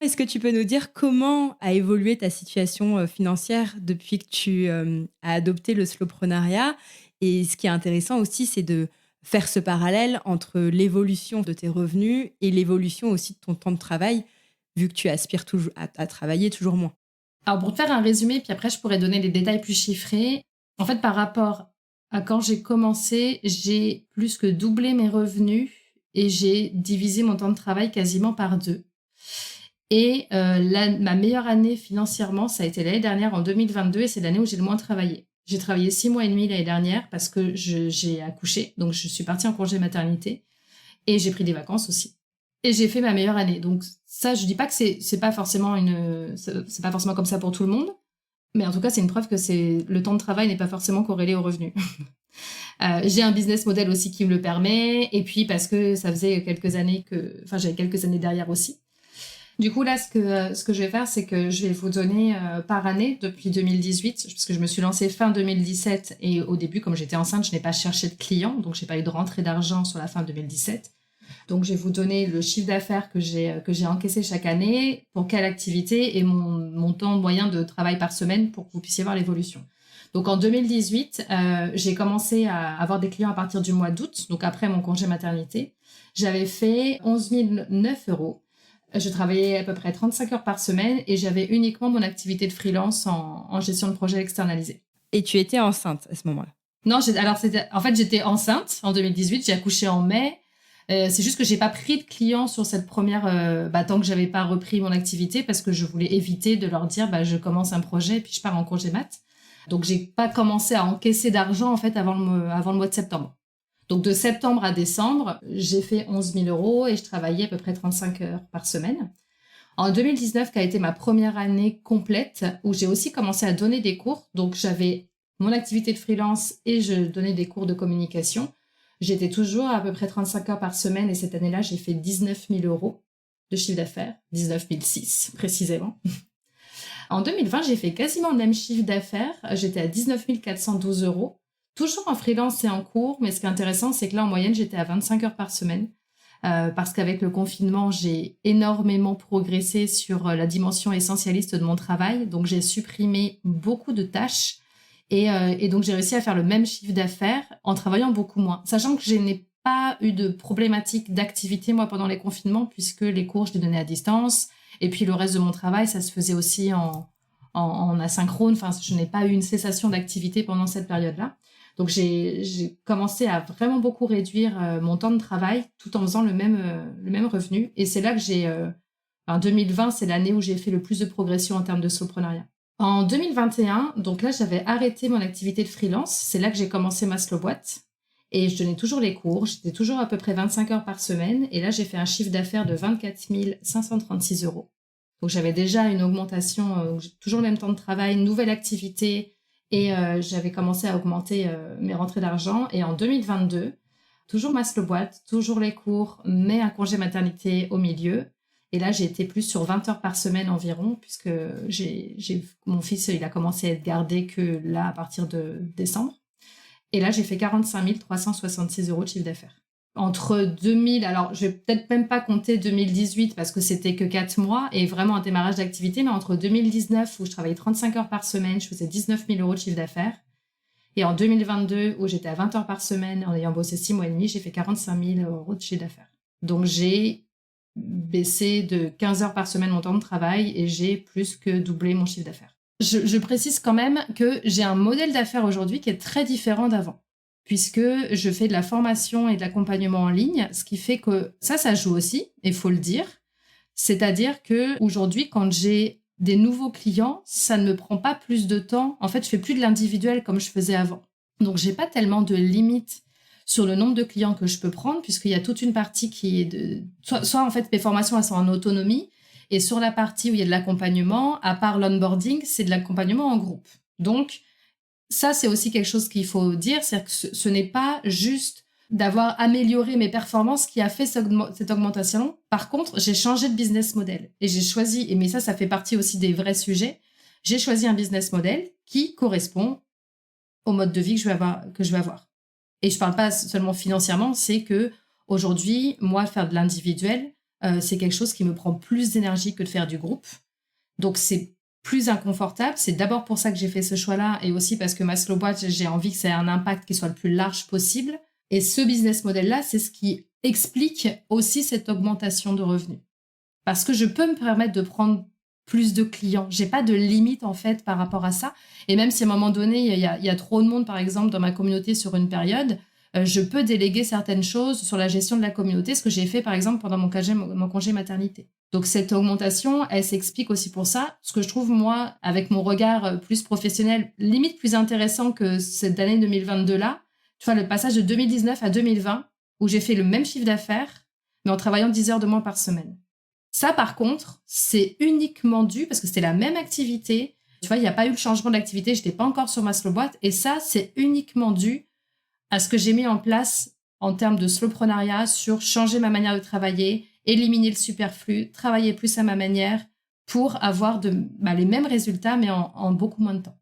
Est-ce que tu peux nous dire comment a évolué ta situation financière depuis que tu as adopté le slowpreneuriat? Et ce qui est intéressant aussi, c'est de faire ce parallèle entre l'évolution de tes revenus et l'évolution aussi de ton temps de travail, vu que tu aspires toujours à travailler toujours moins. Alors, pour te faire un résumé, puis après, je pourrais donner des détails plus chiffrés. En fait, par rapport à quand j'ai commencé, j'ai plus que doublé mes revenus et j'ai divisé mon temps de travail quasiment par 2. Et ma meilleure année financièrement, ça a été l'année dernière, en 2022, et c'est l'année où j'ai le moins travaillé. J'ai travaillé 6 mois et demi l'année dernière parce que j'ai accouché, donc je suis partie en congé maternité, et j'ai pris des vacances aussi. Et j'ai fait ma meilleure année. Donc ça, je dis pas que c'est pas forcément comme ça pour tout le monde, mais en tout cas, c'est une preuve que le temps de travail n'est pas forcément corrélé au revenu. J'ai un business model aussi qui me le permet, et puis parce que ça faisait quelques années j'avais quelques années derrière aussi. Du coup, là, ce que je vais faire, c'est que je vais vous donner par année depuis 2018, parce que je me suis lancée fin 2017 et au début, comme j'étais enceinte, je n'ai pas cherché de clients, donc j'ai pas eu de rentrée d'argent sur la fin 2017. Donc, je vais vous donner le chiffre d'affaires que j'ai encaissé chaque année, pour quelle activité et mon temps moyen de travail par semaine pour que vous puissiez voir l'évolution. Donc, en 2018, j'ai commencé à avoir des clients à partir du mois d'août, donc après mon congé maternité. J'avais fait 11 009 €. Je travaillais à peu près 35 heures par semaine et j'avais uniquement mon activité de freelance en gestion de projet externalisé. Et tu étais enceinte à ce moment-là? Non, j'étais enceinte en 2018, j'ai accouché en mai. C'est juste que j'ai pas pris de clients sur cette première, tant que j'avais pas repris mon activité, parce que je voulais éviter de leur dire, je commence un projet et puis je pars en congé mat. Donc, j'ai pas commencé à encaisser d'argent, en fait, avant le mois de septembre. Donc, de septembre à décembre, j'ai fait 11 000 € et je travaillais à peu près 35 heures par semaine. En 2019, qui a été ma première année complète, où j'ai aussi commencé à donner des cours. Donc, j'avais mon activité de freelance et je donnais des cours de communication. J'étais toujours à peu près 35 heures par semaine et cette année-là, j'ai fait 19 000 € de chiffre d'affaires. 19 006 précisément. En 2020, j'ai fait quasiment le même chiffre d'affaires. J'étais à 19 412 €. Toujours en freelance et en cours, mais ce qui est intéressant, c'est que là, en moyenne, j'étais à 25 heures par semaine. Parce qu'avec le confinement, j'ai énormément progressé sur la dimension essentialiste de mon travail. Donc, j'ai supprimé beaucoup de tâches et donc, j'ai réussi à faire le même chiffre d'affaires en travaillant beaucoup moins. Sachant que je n'ai pas eu de problématique d'activité, moi, pendant les confinements, puisque les cours, je les donnais à distance. Et puis, le reste de mon travail, ça se faisait aussi en asynchrone. Enfin, je n'ai pas eu une cessation d'activité pendant cette période-là. Donc, j'ai commencé à vraiment beaucoup réduire mon temps de travail tout en faisant le même revenu. Et c'est là que 2020, c'est l'année où j'ai fait le plus de progression en termes de slowpreneuriat. En 2021, donc là, j'avais arrêté mon activité de freelance. C'est là que j'ai commencé ma slow boîte. Et je donnais toujours les cours. J'étais toujours à peu près 25 heures par semaine. Et là, j'ai fait un chiffre d'affaires de 24 536 €. Donc, j'avais déjà une augmentation, toujours le même temps de travail, une nouvelle activité Et j'avais commencé à augmenter mes rentrées d'argent. Et en 2022, toujours Maslow boîte, toujours les cours, mais un congé maternité au milieu. Et là, j'ai été plus sur 20 heures par semaine environ, puisque mon fils, il a commencé à être gardé que là, à partir de décembre. Et là, j'ai fait 45 366 € de chiffre d'affaires. Entre 2000, alors je vais peut-être même pas compter 2018 parce que c'était que 4 mois et vraiment un démarrage d'activité, mais entre 2019 où je travaillais 35 heures par semaine, je faisais 19 000 € de chiffre d'affaires. Et en 2022 où j'étais à 20 heures par semaine en ayant bossé 6 mois et demi, j'ai fait 45 000 € de chiffre d'affaires. Donc j'ai baissé de 15 heures par semaine mon temps de travail et j'ai plus que doublé mon chiffre d'affaires. Je précise quand même que j'ai un modèle d'affaires aujourd'hui qui est très différent d'avant, puisque je fais de la formation et de l'accompagnement en ligne, ce qui fait que ça joue aussi, il faut le dire. C'est-à-dire qu'aujourd'hui, quand j'ai des nouveaux clients, ça ne me prend pas plus de temps. En fait, je fais plus de l'individuel comme je faisais avant. Donc, j'ai pas tellement de limites sur le nombre de clients que je peux prendre, puisqu'il y a toute une partie qui est soit en fait, mes formations, elles sont en autonomie, et sur la partie où il y a de l'accompagnement, à part l'onboarding, c'est de l'accompagnement en groupe. Donc, ça, c'est aussi quelque chose qu'il faut dire, c'est-à-dire que ce n'est pas juste d'avoir amélioré mes performances qui a fait cette augmentation. Par contre, j'ai changé de business model et j'ai choisi, mais ça fait partie aussi des vrais sujets, j'ai choisi un business model qui correspond au mode de vie que je vais avoir. Et je parle pas seulement financièrement, c'est que aujourd'hui, moi, faire de l'individuel, c'est quelque chose qui me prend plus d'énergie que de faire du groupe. Donc, c'est plus inconfortable. C'est d'abord pour ça que j'ai fait ce choix-là et aussi parce que Maslow boîte, j'ai envie que ça ait un impact qui soit le plus large possible. Et ce business model-là, c'est ce qui explique aussi cette augmentation de revenus. Parce que je peux me permettre de prendre plus de clients. J'ai pas de limite, en fait, par rapport à ça. Et même si à un moment donné, il y a trop de monde, par exemple, dans ma communauté sur une période, je peux déléguer certaines choses sur la gestion de la communauté, ce que j'ai fait, par exemple, pendant mon congé maternité. Donc, cette augmentation, elle s'explique aussi pour ça. Ce que je trouve, moi, avec mon regard plus professionnel, limite plus intéressant que cette année 2022-là, tu vois, le passage de 2019 à 2020, où j'ai fait le même chiffre d'affaires, mais en travaillant 10 heures de moins par semaine. Ça, par contre, c'est uniquement dû, parce que c'était la même activité. Tu vois, il n'y a pas eu le changement d'activité, je n'étais pas encore sur ma slow boîte. Et ça, c'est uniquement dû à ce que j'ai mis en place en termes de slowprenariat sur changer ma manière de travailler, éliminer le superflu, travailler plus à ma manière pour avoir les mêmes résultats, mais en beaucoup moins de temps.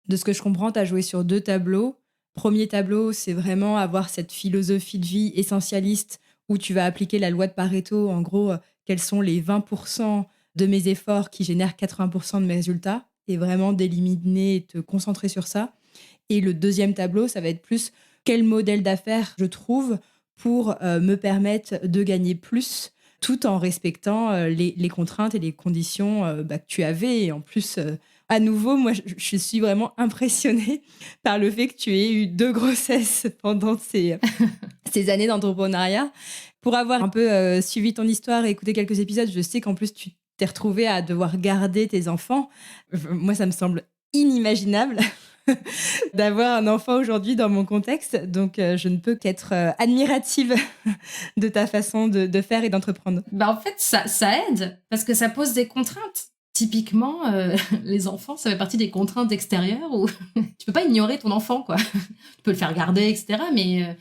De ce que je comprends, tu as joué sur 2 tableaux. Premier tableau, c'est vraiment avoir cette philosophie de vie essentialiste où tu vas appliquer la loi de Pareto. En gros, quels sont les 20% de mes efforts qui génèrent 80% de mes résultats et vraiment d'éliminer et te concentrer sur ça. Et le deuxième tableau, ça va être plus quel modèle d'affaires je trouve pour me permettre de gagner plus tout en respectant les contraintes et les conditions que tu avais. Et en plus, à nouveau, moi, je suis vraiment impressionnée par le fait que tu aies eu 2 grossesses pendant ces années d'entrepreneuriat. Pour avoir un peu suivi ton histoire et écouté quelques épisodes, je sais qu'en plus, tu t'es retrouvée à devoir garder tes enfants. Moi, ça me semble inimaginable d'avoir un enfant aujourd'hui dans mon contexte. Donc, je ne peux qu'être admirative de ta façon de faire et d'entreprendre. En fait, ça aide parce que ça pose des contraintes. Typiquement, les enfants, ça fait partie des contraintes extérieures où tu peux pas ignorer ton enfant, quoi. Tu peux le faire garder, etc. Mais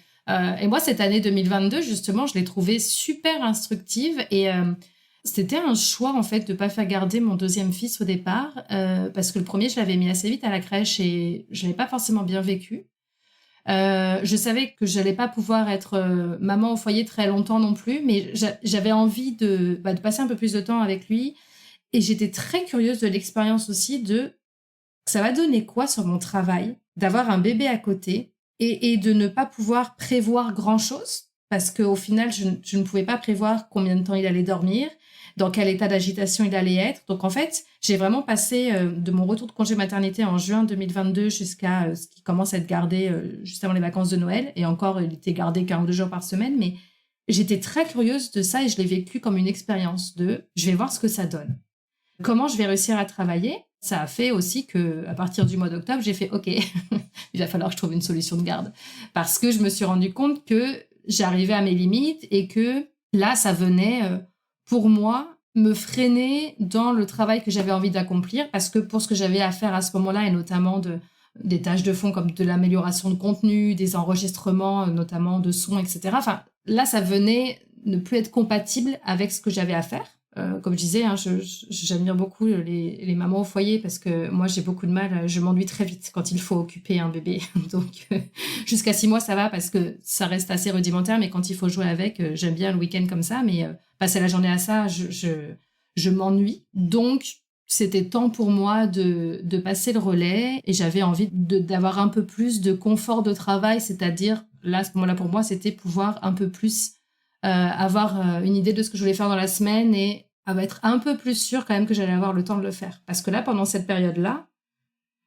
et moi, cette année 2022, justement, je l'ai trouvée super instructive et c'était un choix, en fait, de pas faire garder mon deuxième fils au départ parce que le premier, je l'avais mis assez vite à la crèche et je l'avais pas forcément bien vécu. Je savais que j'allais pas pouvoir être maman au foyer très longtemps non plus, mais j'avais envie de passer un peu plus de temps avec lui. Et j'étais très curieuse de l'expérience aussi ça va donner quoi sur mon travail, d'avoir un bébé à côté et de ne pas pouvoir prévoir grand-chose parce qu'au final, je ne pouvais pas prévoir combien de temps il allait dormir, dans quel état d'agitation il allait être. Donc en fait, j'ai vraiment passé de mon retour de congé maternité en juin 2022 jusqu'à ce qui commence à être gardé juste avant les vacances de Noël. Et encore, il était gardé 42 jours par semaine, mais j'étais très curieuse de ça et je l'ai vécu comme une expérience je vais voir ce que ça donne. Comment je vais réussir à travailler? Ça a fait aussi que, à partir du mois d'octobre, j'ai fait OK, il va falloir que je trouve une solution de garde. Parce que je me suis rendu compte que j'arrivais à mes limites et que là, ça venait, pour moi, me freiner dans le travail que j'avais envie d'accomplir. Parce que pour ce que j'avais à faire à ce moment-là, et notamment des tâches de fond comme de l'amélioration de contenu, des enregistrements, notamment de sons, etc. Enfin, là, ça venait ne plus être compatible avec ce que j'avais à faire. Comme je disais, hein, j'admire beaucoup les mamans au foyer parce que moi, j'ai beaucoup de mal, je m'ennuie très vite quand il faut occuper un bébé. Donc, jusqu'à 6 mois, ça va parce que ça reste assez rudimentaire, mais quand il faut jouer avec, j'aime bien le week-end comme ça, mais passer la journée à ça, je m'ennuie. Donc, c'était temps pour moi de passer le relais et j'avais envie d'avoir un peu plus de confort de travail, c'est-à-dire, là, à ce moment-là, pour moi, c'était pouvoir un peu plus avoir une idée de ce que je voulais faire dans la semaine et être un peu plus sûre quand même que j'allais avoir le temps de le faire. Parce que là, pendant cette période-là,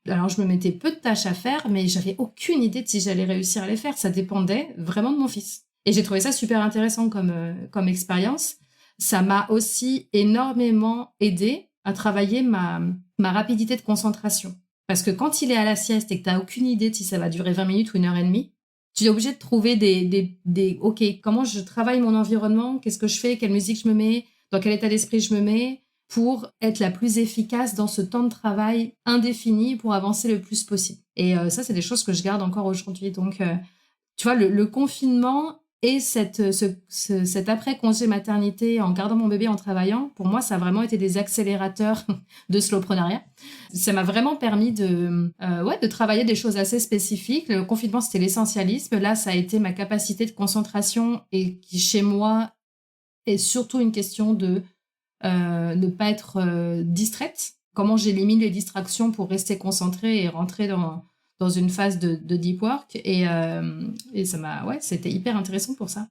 alors je me mettais peu de tâches à faire, mais j'avais aucune idée de si j'allais réussir à les faire. Ça dépendait vraiment de mon fils. Et j'ai trouvé ça super intéressant comme expérience. Ça m'a aussi énormément aidé à travailler ma rapidité de concentration. Parce que quand il est à la sieste et que tu n'as aucune idée de si ça va durer 20 minutes ou 1h30, tu es obligé de trouver OK, comment je travaille mon environnement, qu'est-ce que je fais, quelle musique je me mets, dans quel état d'esprit je me mets, pour être la plus efficace dans ce temps de travail indéfini pour avancer le plus possible. Et ça, c'est des choses que je garde encore aujourd'hui. Donc, tu vois, le confinement et cet après-congé maternité en gardant mon bébé en travaillant, pour moi, ça a vraiment été des accélérateurs de slowpreneuriat. Ça m'a vraiment permis de travailler des choses assez spécifiques. Le confinement, c'était l'essentialisme. Là, ça a été ma capacité de concentration et qui, chez moi, est surtout une question de ne pas être distraite. Comment j'élimine les distractions pour rester concentrée et rentrer dans une phase de deep work. Et ça c'était hyper intéressant pour ça.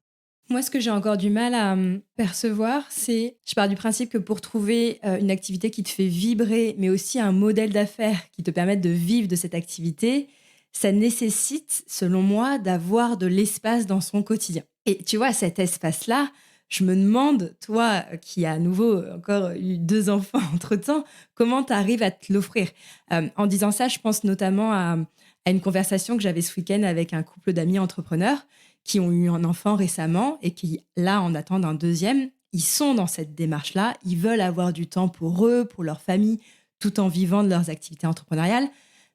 Moi, ce que j'ai encore du mal à percevoir, c'est, je pars du principe que pour trouver une activité qui te fait vibrer, mais aussi un modèle d'affaires qui te permette de vivre de cette activité, ça nécessite, selon moi, d'avoir de l'espace dans son quotidien. Et tu vois, cet espace-là, je me demande, toi qui as à nouveau encore eu 2 enfants entre-temps, comment tu arrives à te l'offrir. En disant ça, je pense notamment à une conversation que j'avais ce week-end avec un couple d'amis entrepreneurs qui ont eu un enfant récemment et qui, là, en attendent un deuxième. Ils sont dans cette démarche-là. Ils veulent avoir du temps pour eux, pour leur famille, tout en vivant de leurs activités entrepreneuriales.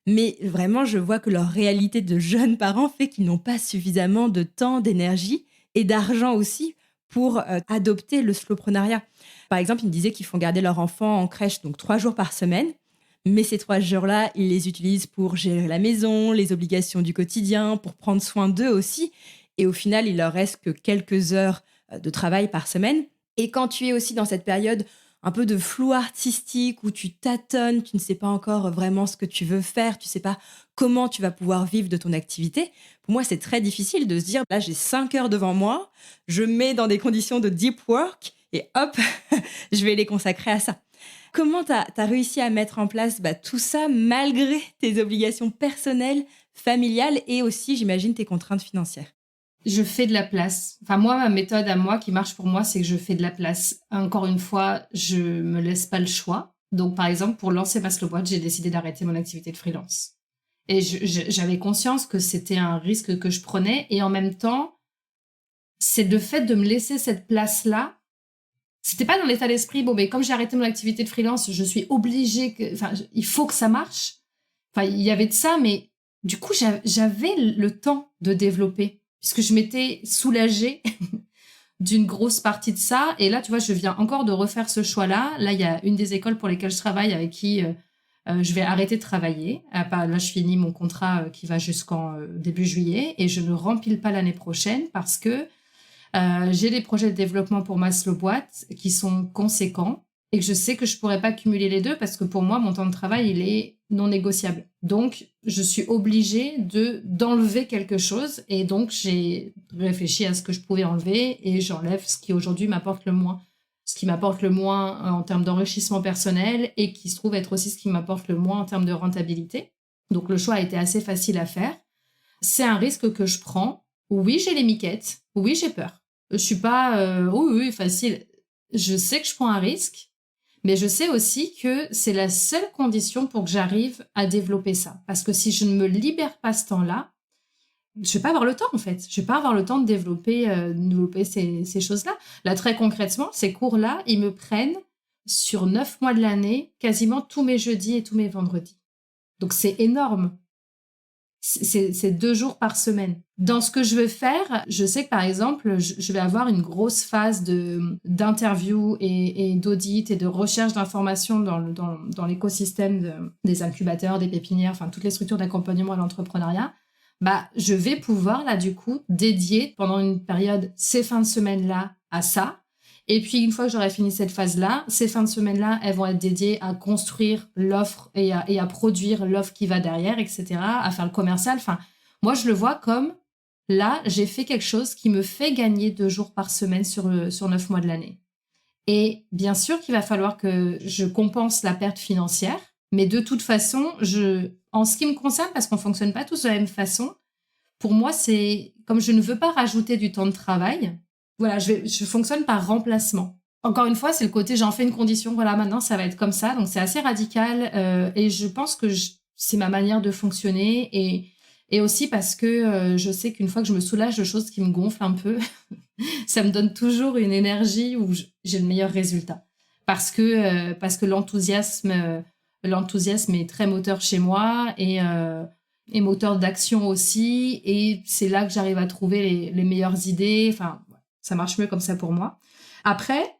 Mais vraiment, je vois que leur réalité de jeunes parents fait qu'ils n'ont pas suffisamment de temps, d'énergie et d'argent aussi pour adopter le slowpreneuriat. Par exemple, ils me disaient qu'ils font garder leur enfant en crèche donc 3 jours par semaine. Mais ces 3 jours-là, ils les utilisent pour gérer la maison, les obligations du quotidien, pour prendre soin d'eux aussi. Et au final, il leur reste que quelques heures de travail par semaine. Et quand tu es aussi dans cette période un peu de flou artistique où tu tâtonnes, tu ne sais pas encore vraiment ce que tu veux faire, tu ne sais pas comment tu vas pouvoir vivre de ton activité, pour moi, c'est très difficile de se dire, là, j'ai 5 heures devant moi, je mets dans des conditions de deep work et hop, je vais les consacrer à ça. Comment tu as réussi à mettre en place tout ça malgré tes obligations personnelles, familiales et aussi, j'imagine, tes contraintes financières? Je fais de la place. Enfin, moi, ma méthode à moi qui marche pour moi, c'est que je fais de la place. Encore une fois, je me laisse pas le choix. Donc, par exemple, pour lancer ma slow boîte, j'ai décidé d'arrêter mon activité de freelance. Et j'avais conscience que c'était un risque que je prenais. Et en même temps, c'est le fait de me laisser cette place-là. C'était pas dans l'état d'esprit, mais comme j'ai arrêté mon activité de freelance, je suis obligée il faut que ça marche. Enfin, il y avait de ça, mais du coup, j'avais le temps de développer. Puisque je m'étais soulagée d'une grosse partie de ça. Et là, tu vois, je viens encore de refaire ce choix-là. Là, il y a une des écoles pour lesquelles je travaille avec qui je vais arrêter de travailler. Là, je finis mon contrat qui va jusqu'en début juillet et je ne rempile pas l'année prochaine parce que j'ai des projets de développement pour ma slow boîte qui sont conséquents et que je sais que je pourrais pas cumuler les deux parce que pour moi, mon temps de travail, il est non négociable. Donc, je suis obligée d'enlever quelque chose et donc j'ai réfléchi à ce que je pouvais enlever et j'enlève ce qui aujourd'hui m'apporte le moins. Ce qui m'apporte le moins en termes d'enrichissement personnel et qui se trouve être aussi ce qui m'apporte le moins en termes de rentabilité. Donc, le choix a été assez facile à faire. C'est un risque que je prends. Oui, j'ai les miquettes. Oui, j'ai peur. Je suis pas oui, facile. Je sais que je prends un risque. Mais je sais aussi que c'est la seule condition pour que j'arrive à développer ça. Parce que si je ne me libère pas ce temps-là, je vais pas avoir le temps, en fait. Je vais pas avoir le temps de développer ces choses-là. Là, très concrètement, ces cours-là, ils me prennent sur 9 mois de l'année, quasiment tous mes jeudis et tous mes vendredis. Donc, c'est énorme. c'est 2 jours par semaine. Dans ce que je veux faire, je sais que par exemple, je vais avoir une grosse phase d'interview et d'audit et de recherche d'informations dans l'écosystème des incubateurs, des pépinières, enfin toutes les structures d'accompagnement à l'entrepreneuriat. Bah, je vais pouvoir là du coup dédier pendant une période ces fins de semaine-là à ça. Et puis une fois que j'aurai fini cette phase-là, ces fins de semaine-là, elles vont être dédiées à construire l'offre et à produire l'offre qui va derrière, etc., à faire le commercial. Enfin, moi je le vois comme là, j'ai fait quelque chose qui me fait gagner 2 jours par semaine sur 9 mois de l'année. Et bien sûr qu'il va falloir que je compense la perte financière, mais de toute façon, en ce qui me concerne, parce qu'on fonctionne pas tous de la même façon, pour moi, c'est comme je ne veux pas rajouter du temps de travail, voilà, je fonctionne par remplacement. Encore une fois, c'est le côté j'en fais une condition, voilà, maintenant ça va être comme ça, donc c'est assez radical et je pense que c'est ma manière de fonctionner et aussi parce que je sais qu'une fois que je me soulage de choses qui me gonflent un peu, ça me donne toujours une énergie où j'ai le meilleur résultat. Parce que l'enthousiasme est très moteur chez moi et moteur d'action aussi. Et c'est là que j'arrive à trouver les meilleures idées. Enfin, ça marche mieux comme ça pour moi. Après,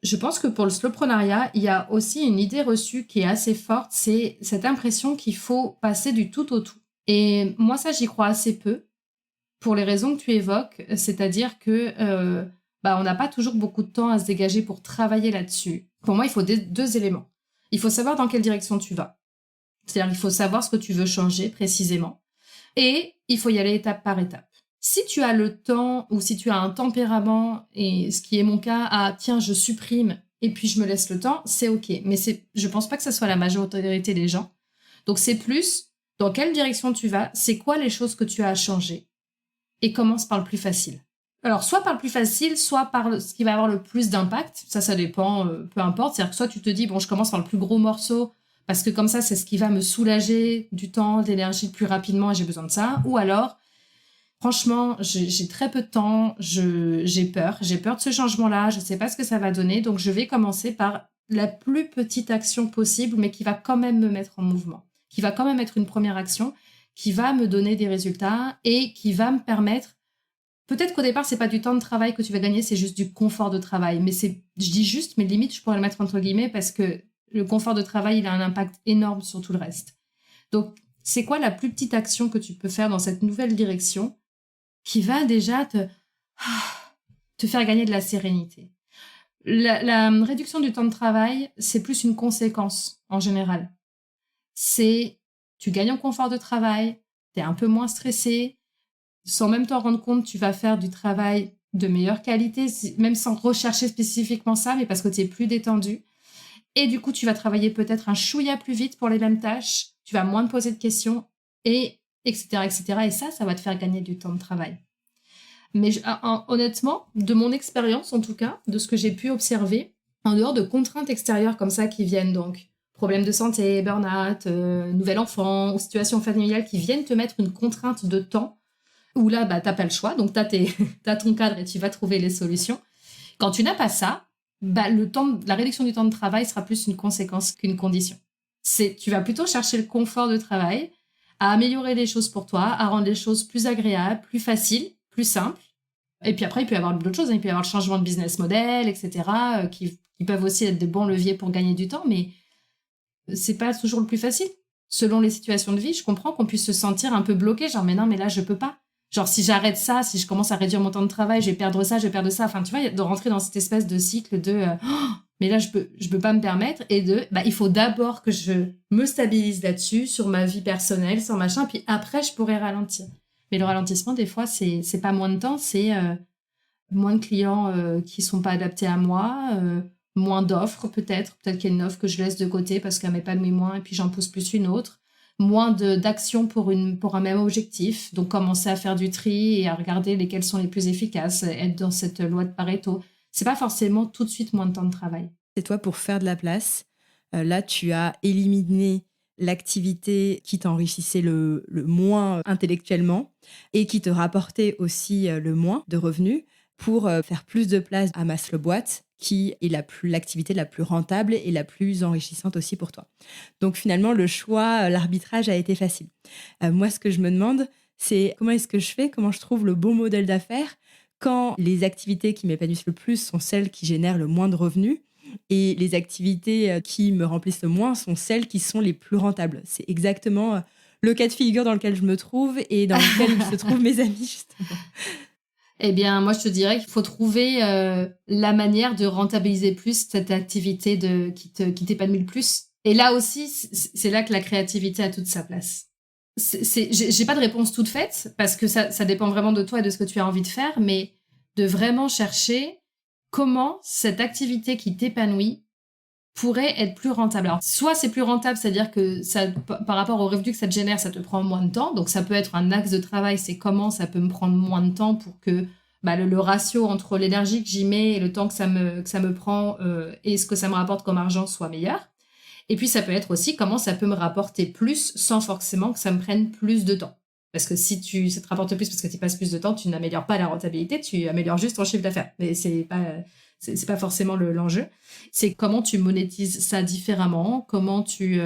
je pense que pour le slowpreneuriat, il y a aussi une idée reçue qui est assez forte. C'est cette impression qu'il faut passer du tout au tout. Et moi, ça, j'y crois assez peu. Pour les raisons que tu évoques, c'est-à-dire que on n'a pas toujours beaucoup de temps à se dégager pour travailler là-dessus. Pour moi, il faut 2 éléments. Il faut savoir dans quelle direction tu vas. C'est-à-dire qu'il faut savoir ce que tu veux changer précisément. Et il faut y aller étape par étape. Si tu as le temps ou si tu as un tempérament, et ce qui est mon cas, tiens, je supprime et puis je me laisse le temps, c'est OK. Mais je pense pas que ça soit la majorité des gens. Donc c'est plus dans quelle direction tu vas, c'est quoi les choses que tu as à changer. Et commence par le plus facile. Alors, soit par le plus facile, soit par ce qui va avoir le plus d'impact. Ça dépend, peu importe. C'est-à-dire que soit tu te dis, bon, je commence par le plus gros morceau, parce que comme ça, c'est ce qui va me soulager du temps, de l'énergie plus rapidement, et j'ai besoin de ça. Ou alors, franchement, j'ai très peu de temps, j'ai peur de ce changement-là, je ne sais pas ce que ça va donner, donc je vais commencer par la plus petite action possible, mais qui va quand même me mettre en mouvement, qui va quand même être une première action, qui va me donner des résultats et qui va me permettre, peut-être qu'au départ, c'est pas du temps de travail que tu vas gagner, c'est juste du confort de travail. Mais je dis juste, mais limite, je pourrais le mettre entre guillemets parce que le confort de travail, il a un impact énorme sur tout le reste. Donc, c'est quoi la plus petite action que tu peux faire dans cette nouvelle direction qui va déjà te faire gagner de la sérénité? La réduction du temps de travail, c'est plus une conséquence en général. Tu gagnes en confort de travail, tu es un peu moins stressé, sans même t'en rendre compte, tu vas faire du travail de meilleure qualité, même sans rechercher spécifiquement ça, mais parce que tu es plus détendu. Et du coup, tu vas travailler peut-être un chouïa plus vite pour les mêmes tâches, tu vas moins te poser de questions, et etc., etc. Et ça va te faire gagner du temps de travail. Mais honnêtement, de mon expérience en tout cas, de ce que j'ai pu observer, en dehors de contraintes extérieures comme ça qui viennent donc, problèmes de santé, burn-out, nouvel enfant ou situation familiale qui viennent te mettre une contrainte de temps où là, t'as pas le choix, donc t'as ton cadre et tu vas trouver les solutions. Quand tu n'as pas ça, la réduction du temps de travail sera plus une conséquence qu'une condition. Tu vas plutôt chercher le confort de travail, à améliorer les choses pour toi, à rendre les choses plus agréables, plus faciles, plus simples. Et puis après, il peut y avoir d'autres choses, il peut y avoir le changement de business model, etc., qui peuvent aussi être de bons leviers pour gagner du temps, mais c'est pas toujours le plus facile. Selon les situations de vie, je comprends qu'on puisse se sentir un peu bloqué, genre mais non, mais là je peux pas. Genre si j'arrête ça, si je commence à réduire mon temps de travail, je vais perdre ça. Enfin, tu vois, de rentrer dans cette espèce de cycle de mais là je peux pas me permettre et il faut d'abord que je me stabilise là-dessus sur ma vie personnelle, sur machin, puis après je pourrai ralentir. Mais le ralentissement des fois c'est pas moins de temps, c'est moins de clients qui sont pas adaptés à moi, moins d'offres peut-être qu'il y a une offre que je laisse de côté parce qu'elle m'épanouit moins et puis j'en pousse plus une autre, moins d'actions pour un même objectif, donc commencer à faire du tri et à regarder lesquelles sont les plus efficaces, être dans cette loi de Pareto. C'est pas forcément tout de suite moins de temps de travail. Et toi, pour faire de la place, là tu as éliminé l'activité qui t'enrichissait le moins intellectuellement et qui te rapportait aussi le moins de revenus pour faire plus de place à ma slow boîte, qui est l'activité la plus rentable et la plus enrichissante aussi pour toi. Donc finalement, le choix, l'arbitrage a été facile. Moi, ce que je me demande, c'est comment est-ce que je fais, comment je trouve le bon modèle d'affaires quand les activités qui m'épanouissent le plus sont celles qui génèrent le moins de revenus et les activités qui me remplissent le moins sont celles qui sont les plus rentables. C'est exactement le cas de figure dans lequel je me trouve et dans lequel se trouvent mes amis, justement. Eh bien, moi, je te dirais qu'il faut trouver la manière de rentabiliser plus cette activité qui t'épanouit le plus. Et là aussi, c'est là que la créativité a toute sa place. J'ai pas de réponse toute faite parce que ça dépend vraiment de toi et de ce que tu as envie de faire, mais de vraiment chercher comment cette activité qui t'épanouit pourrait être plus rentable. Alors, soit c'est plus rentable, c'est-à-dire que par rapport au revenu que ça te génère, ça te prend moins de temps. Donc, ça peut être un axe de travail, c'est comment ça peut me prendre moins de temps pour que le ratio entre l'énergie que j'y mets et le temps que ça me prend et ce que ça me rapporte comme argent soit meilleur. Et puis, ça peut être aussi comment ça peut me rapporter plus sans forcément que ça me prenne plus de temps. Parce que si ça te rapporte plus parce que tu passes plus de temps, tu n'améliores pas la rentabilité, tu améliores juste ton chiffre d'affaires. Mais c'est pas forcément l'enjeu. C'est comment tu monétises ça différemment, comment tu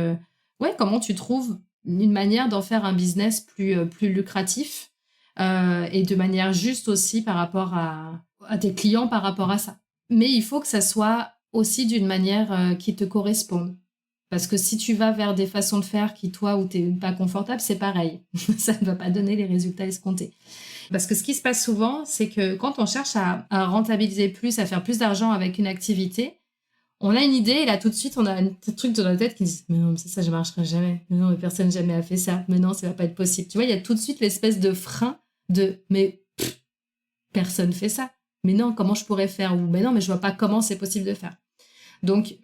trouves une manière d'en faire un business plus lucratif et de manière juste aussi par rapport à tes clients par rapport à ça. Mais il faut que ça soit aussi d'une manière qui te corresponde. Parce que si tu vas vers des façons de faire qui, toi, où tu n'es pas confortable, c'est pareil. Ça ne va pas donner les résultats escomptés. Parce que ce qui se passe souvent, c'est que quand on cherche à rentabiliser plus, à faire plus d'argent avec une activité, on a une idée et là, tout de suite, on a un truc dans la tête qui dit « Mais non, mais ça ne marchera jamais. Mais non, mais personne jamais a fait ça. Mais non, ça ne va pas être possible. » Tu vois, il y a tout de suite l'espèce de frein de « Mais personne ne fait ça. Mais non, comment je pourrais faire ?» ou « Mais non, mais je ne vois pas comment c'est possible de faire. » Donc,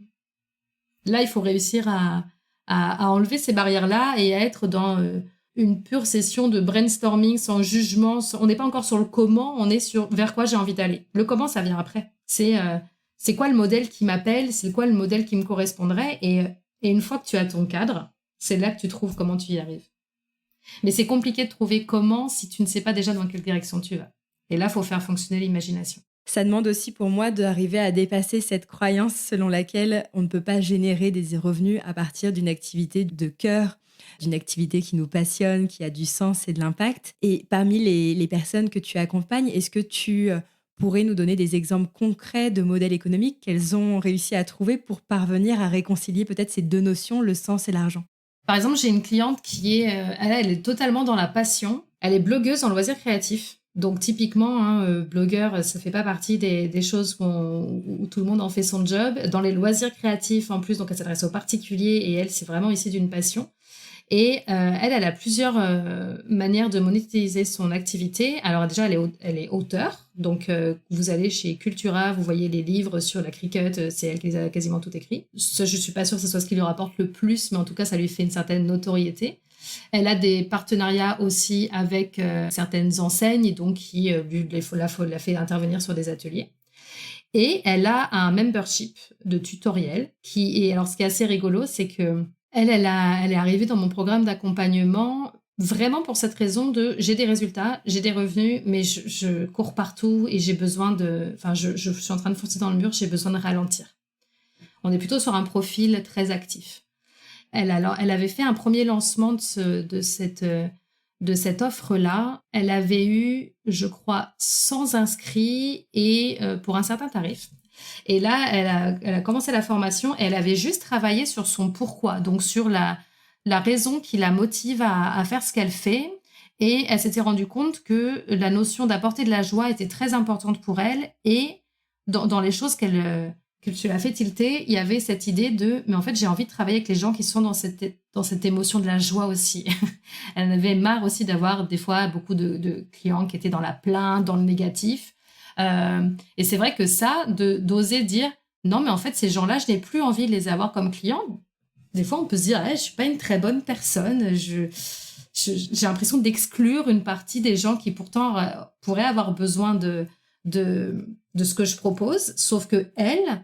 là, il faut réussir à enlever ces barrières-là et à être dans une pure session de brainstorming sans jugement. On n'est pas encore sur le comment, on est sur vers quoi j'ai envie d'aller. Le comment, ça vient après. C'est quoi le modèle qui m'appelle, c'est quoi le modèle qui me correspondrait. Et une fois que tu as ton cadre, c'est là que tu trouves comment tu y arrives. Mais c'est compliqué de trouver comment si tu ne sais pas déjà dans quelle direction tu vas. Et là, il faut faire fonctionner l'imagination. Ça demande aussi pour moi d'arriver à dépasser cette croyance selon laquelle on ne peut pas générer des revenus à partir d'une activité de cœur, d'une activité qui nous passionne, qui a du sens et de l'impact. Et parmi les personnes que tu accompagnes, est-ce que tu pourrais nous donner des exemples concrets de modèles économiques qu'elles ont réussi à trouver pour parvenir à réconcilier peut-être ces deux notions, le sens et l'argent? Par exemple, j'ai une cliente qui elle est totalement dans la passion. Elle est blogueuse en loisirs créatifs. Donc typiquement, blogueur, ça fait pas partie des choses où tout le monde en fait son job. Dans les loisirs créatifs, en plus, donc elle s'adresse aux particuliers et elle, c'est vraiment ici d'une passion. Et elle a plusieurs manières de monétiser son activité. Alors déjà, elle est auteure. Donc vous allez chez Cultura, vous voyez les livres sur la cricket, c'est elle qui les a quasiment tout écrits. Ça, je suis pas sûre que ce soit ce qui lui rapporte le plus, mais en tout cas, ça lui fait une certaine notoriété. Elle a des partenariats aussi avec certaines enseignes, donc qui la fait intervenir sur des ateliers. Et elle a un membership de tutoriels alors ce qui est assez rigolo, c'est que elle est arrivée dans mon programme d'accompagnement vraiment pour cette raison j'ai des résultats, j'ai des revenus, mais je cours partout et j'ai besoin je suis en train de foncer dans le mur, j'ai besoin de ralentir. On est plutôt sur un profil très actif. Elle avait fait un premier lancement de cette offre-là. Elle avait eu, je crois, 100 inscrits et pour un certain tarif. Et là, elle a commencé la formation et elle avait juste travaillé sur son pourquoi, donc sur la raison qui la motive à faire ce qu'elle fait. Et elle s'était rendue compte que la notion d'apporter de la joie était très importante pour elle. Et dans les choses que tu l'as fait tilter, il y avait cette idée mais en fait, j'ai envie de travailler avec les gens qui sont dans cette émotion de la joie aussi. Elle en avait marre aussi d'avoir des fois beaucoup de clients qui étaient dans la plainte, dans le négatif. Et c'est vrai que ça, d'oser dire, non, mais en fait, ces gens-là, je n'ai plus envie de les avoir comme clients. Des fois, on peut se dire, je suis pas une très bonne personne. J'ai l'impression d'exclure une partie des gens qui pourtant pourraient avoir besoin de ce que je propose. Sauf que elle,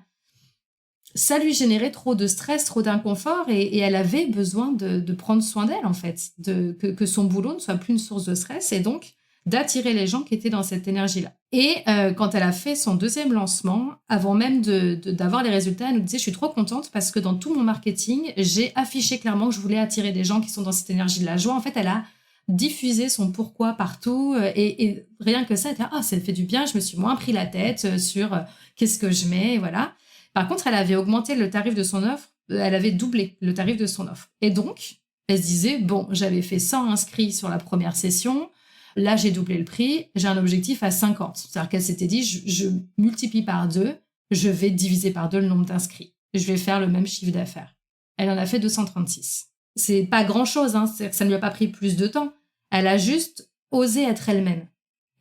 ça lui générait trop de stress, trop d'inconfort et elle avait besoin de prendre soin d'elle, en fait, que son boulot ne soit plus une source de stress. Et donc, d'attirer les gens qui étaient dans cette énergie-là. Et quand elle a fait son deuxième lancement, avant même d'avoir les résultats, elle nous disait « Je suis trop contente parce que dans tout mon marketing, j'ai affiché clairement que je voulais attirer des gens qui sont dans cette énergie de la joie. » En fait, elle a diffusé son pourquoi partout et rien que ça, elle était « Ah, ça fait du bien, je me suis moins pris la tête sur qu'est-ce que je mets, voilà. » Par contre, elle avait augmenté le tarif de son offre, elle avait doublé le tarif de son offre. Et donc, elle se disait « Bon, j'avais fait 100 inscrits sur la première session. Là, j'ai doublé le prix, j'ai un objectif à 50. » C'est-à-dire qu'elle s'était dit, je multiplie par 2, je vais diviser par 2 le nombre d'inscrits. Je vais faire le même chiffre d'affaires. Elle en a fait 236. C'est pas grand-chose, hein, ça ne lui a pas pris plus de temps. Elle a juste osé être elle-même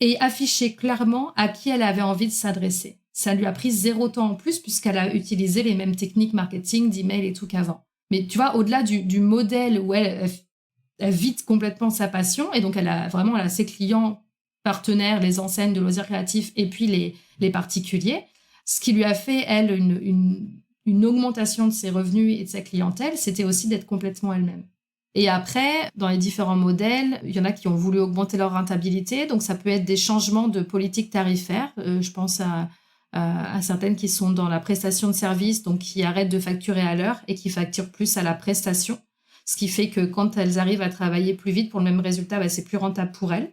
et affiché clairement à qui elle avait envie de s'adresser. Ça lui a pris 0 temps en plus puisqu'elle a utilisé les mêmes techniques marketing, d'email et tout qu'avant. Mais tu vois, au-delà du modèle où elle vide complètement sa passion et donc elle a ses clients partenaires, les enseignes de loisirs créatifs et puis les particuliers. Ce qui lui a fait, elle, une augmentation de ses revenus et de sa clientèle, c'était aussi d'être complètement elle-même. Et après, dans les différents modèles, il y en a qui ont voulu augmenter leur rentabilité, donc ça peut être des changements de politique tarifaire. Je pense à certaines qui sont dans la prestation de services, donc qui arrêtent de facturer à l'heure et qui facturent plus à la prestation. Ce qui fait que quand elles arrivent à travailler plus vite pour le même résultat, c'est plus rentable pour elles.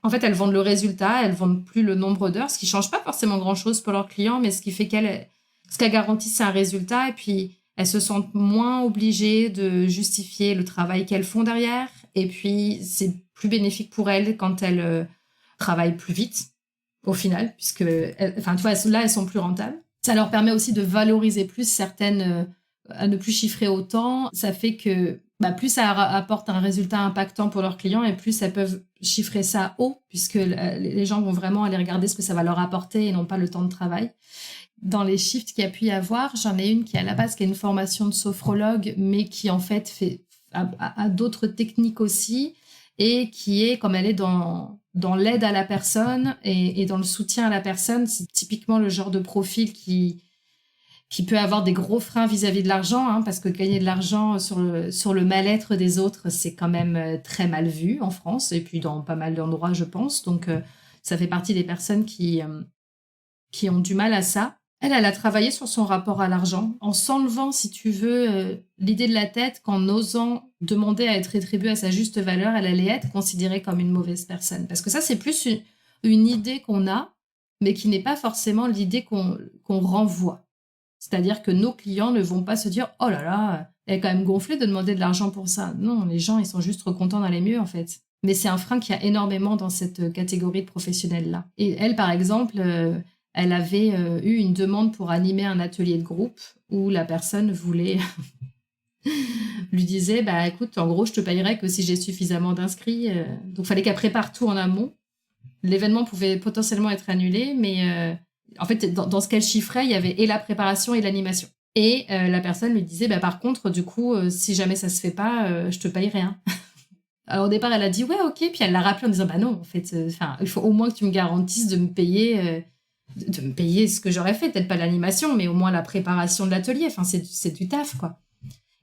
En fait, elles vendent le résultat, elles vendent plus le nombre d'heures, ce qui change pas forcément grand-chose pour leurs clients, mais ce qui fait ce qu'elles garantissent, c'est un résultat, et puis elles se sentent moins obligées de justifier le travail qu'elles font derrière, et puis c'est plus bénéfique pour elles quand elles travaillent plus vite, au final, puisque, tu vois, là, elles sont plus rentables. Ça leur permet aussi de valoriser plus certaines... à ne plus chiffrer autant, ça fait que plus ça apporte un résultat impactant pour leurs clients et plus elles peuvent chiffrer ça haut, puisque les gens vont vraiment aller regarder ce que ça va leur apporter et non pas le temps de travail. Dans les shifts qu'il y a pu y avoir, j'en ai une qui à la base qui a une formation de sophrologue, mais qui en fait a d'autres techniques aussi, et qui est, comme elle est dans l'aide à la personne et dans le soutien à la personne, c'est typiquement le genre de profil qui peut avoir des gros freins vis-à-vis de l'argent, hein, parce que gagner de l'argent sur le mal-être des autres, c'est quand même très mal vu en France, et puis dans pas mal d'endroits, je pense. Donc, ça fait partie des personnes qui ont du mal à ça. Elle a travaillé sur son rapport à l'argent, en s'enlevant, si tu veux, l'idée de la tête qu'en osant demander à être rétribuée à sa juste valeur, elle allait être considérée comme une mauvaise personne. Parce que ça, c'est plus une idée qu'on a, mais qui n'est pas forcément l'idée qu'on renvoie. C'est-à-dire que nos clients ne vont pas se dire « Oh là là, elle est quand même gonflée de demander de l'argent pour ça. » Non, les gens, ils sont juste contents d'aller mieux, en fait. Mais c'est un frein qu'il y a énormément dans cette catégorie de professionnels-là. Et elle, par exemple, elle avait eu une demande pour animer un atelier de groupe où la personne voulait... lui disait « Écoute, en gros, je te payerai que si j'ai suffisamment d'inscrits. » Donc, il fallait qu'elle prépare tout en amont. L'événement pouvait potentiellement être annulé, mais... En fait, dans ce qu'elle chiffrait, il y avait et la préparation et l'animation. Et la personne lui disait, par contre, du coup, si jamais ça se fait pas, je te paye rien. Alors, au départ, elle a dit, ouais, ok. Puis elle l'a rappelé en disant, non, en fait, il faut au moins que tu me garantisses de me payer ce que j'aurais fait. Peut-être pas l'animation, mais au moins la préparation de l'atelier. Enfin, c'est du taf, quoi.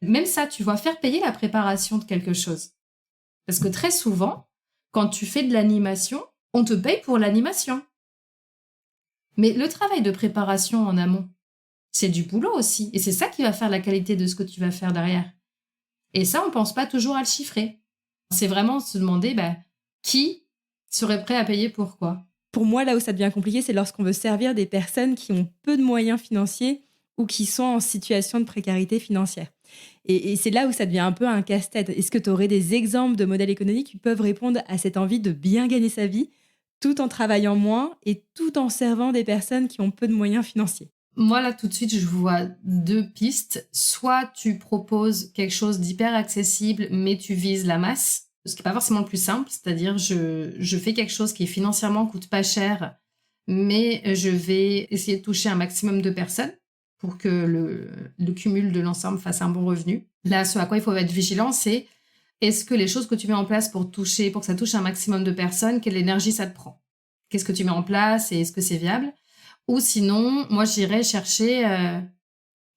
Même ça, tu vois, faire payer la préparation de quelque chose. Parce que très souvent, quand tu fais de l'animation, on te paye pour l'animation. Mais le travail de préparation en amont, c'est du boulot aussi. Et c'est ça qui va faire la qualité de ce que tu vas faire derrière. Et ça, on ne pense pas toujours à le chiffrer. C'est vraiment se demander qui serait prêt à payer pour quoi. Pour moi, là où ça devient compliqué, c'est lorsqu'on veut servir des personnes qui ont peu de moyens financiers ou qui sont en situation de précarité financière. Et c'est là où ça devient un peu un casse-tête. Est-ce que tu aurais des exemples de modèles économiques qui peuvent répondre à cette envie de bien gagner sa vie tout en travaillant moins et tout en servant des personnes qui ont peu de moyens financiers? Moi, là, tout de suite, je vois 2 pistes. Soit tu proposes quelque chose d'hyper accessible, mais tu vises la masse, ce qui n'est pas forcément le plus simple. C'est-à-dire, je fais quelque chose qui financièrement coûte pas cher, mais je vais essayer de toucher un maximum de personnes pour que le cumul de l'ensemble fasse un bon revenu. Là, ce à quoi il faut être vigilant, c'est est-ce que les choses que tu mets en place pour que ça touche un maximum de personnes, quelle énergie ça te prend? Qu'est-ce que tu mets en place et est-ce que c'est viable? Ou sinon, moi, j'irais chercher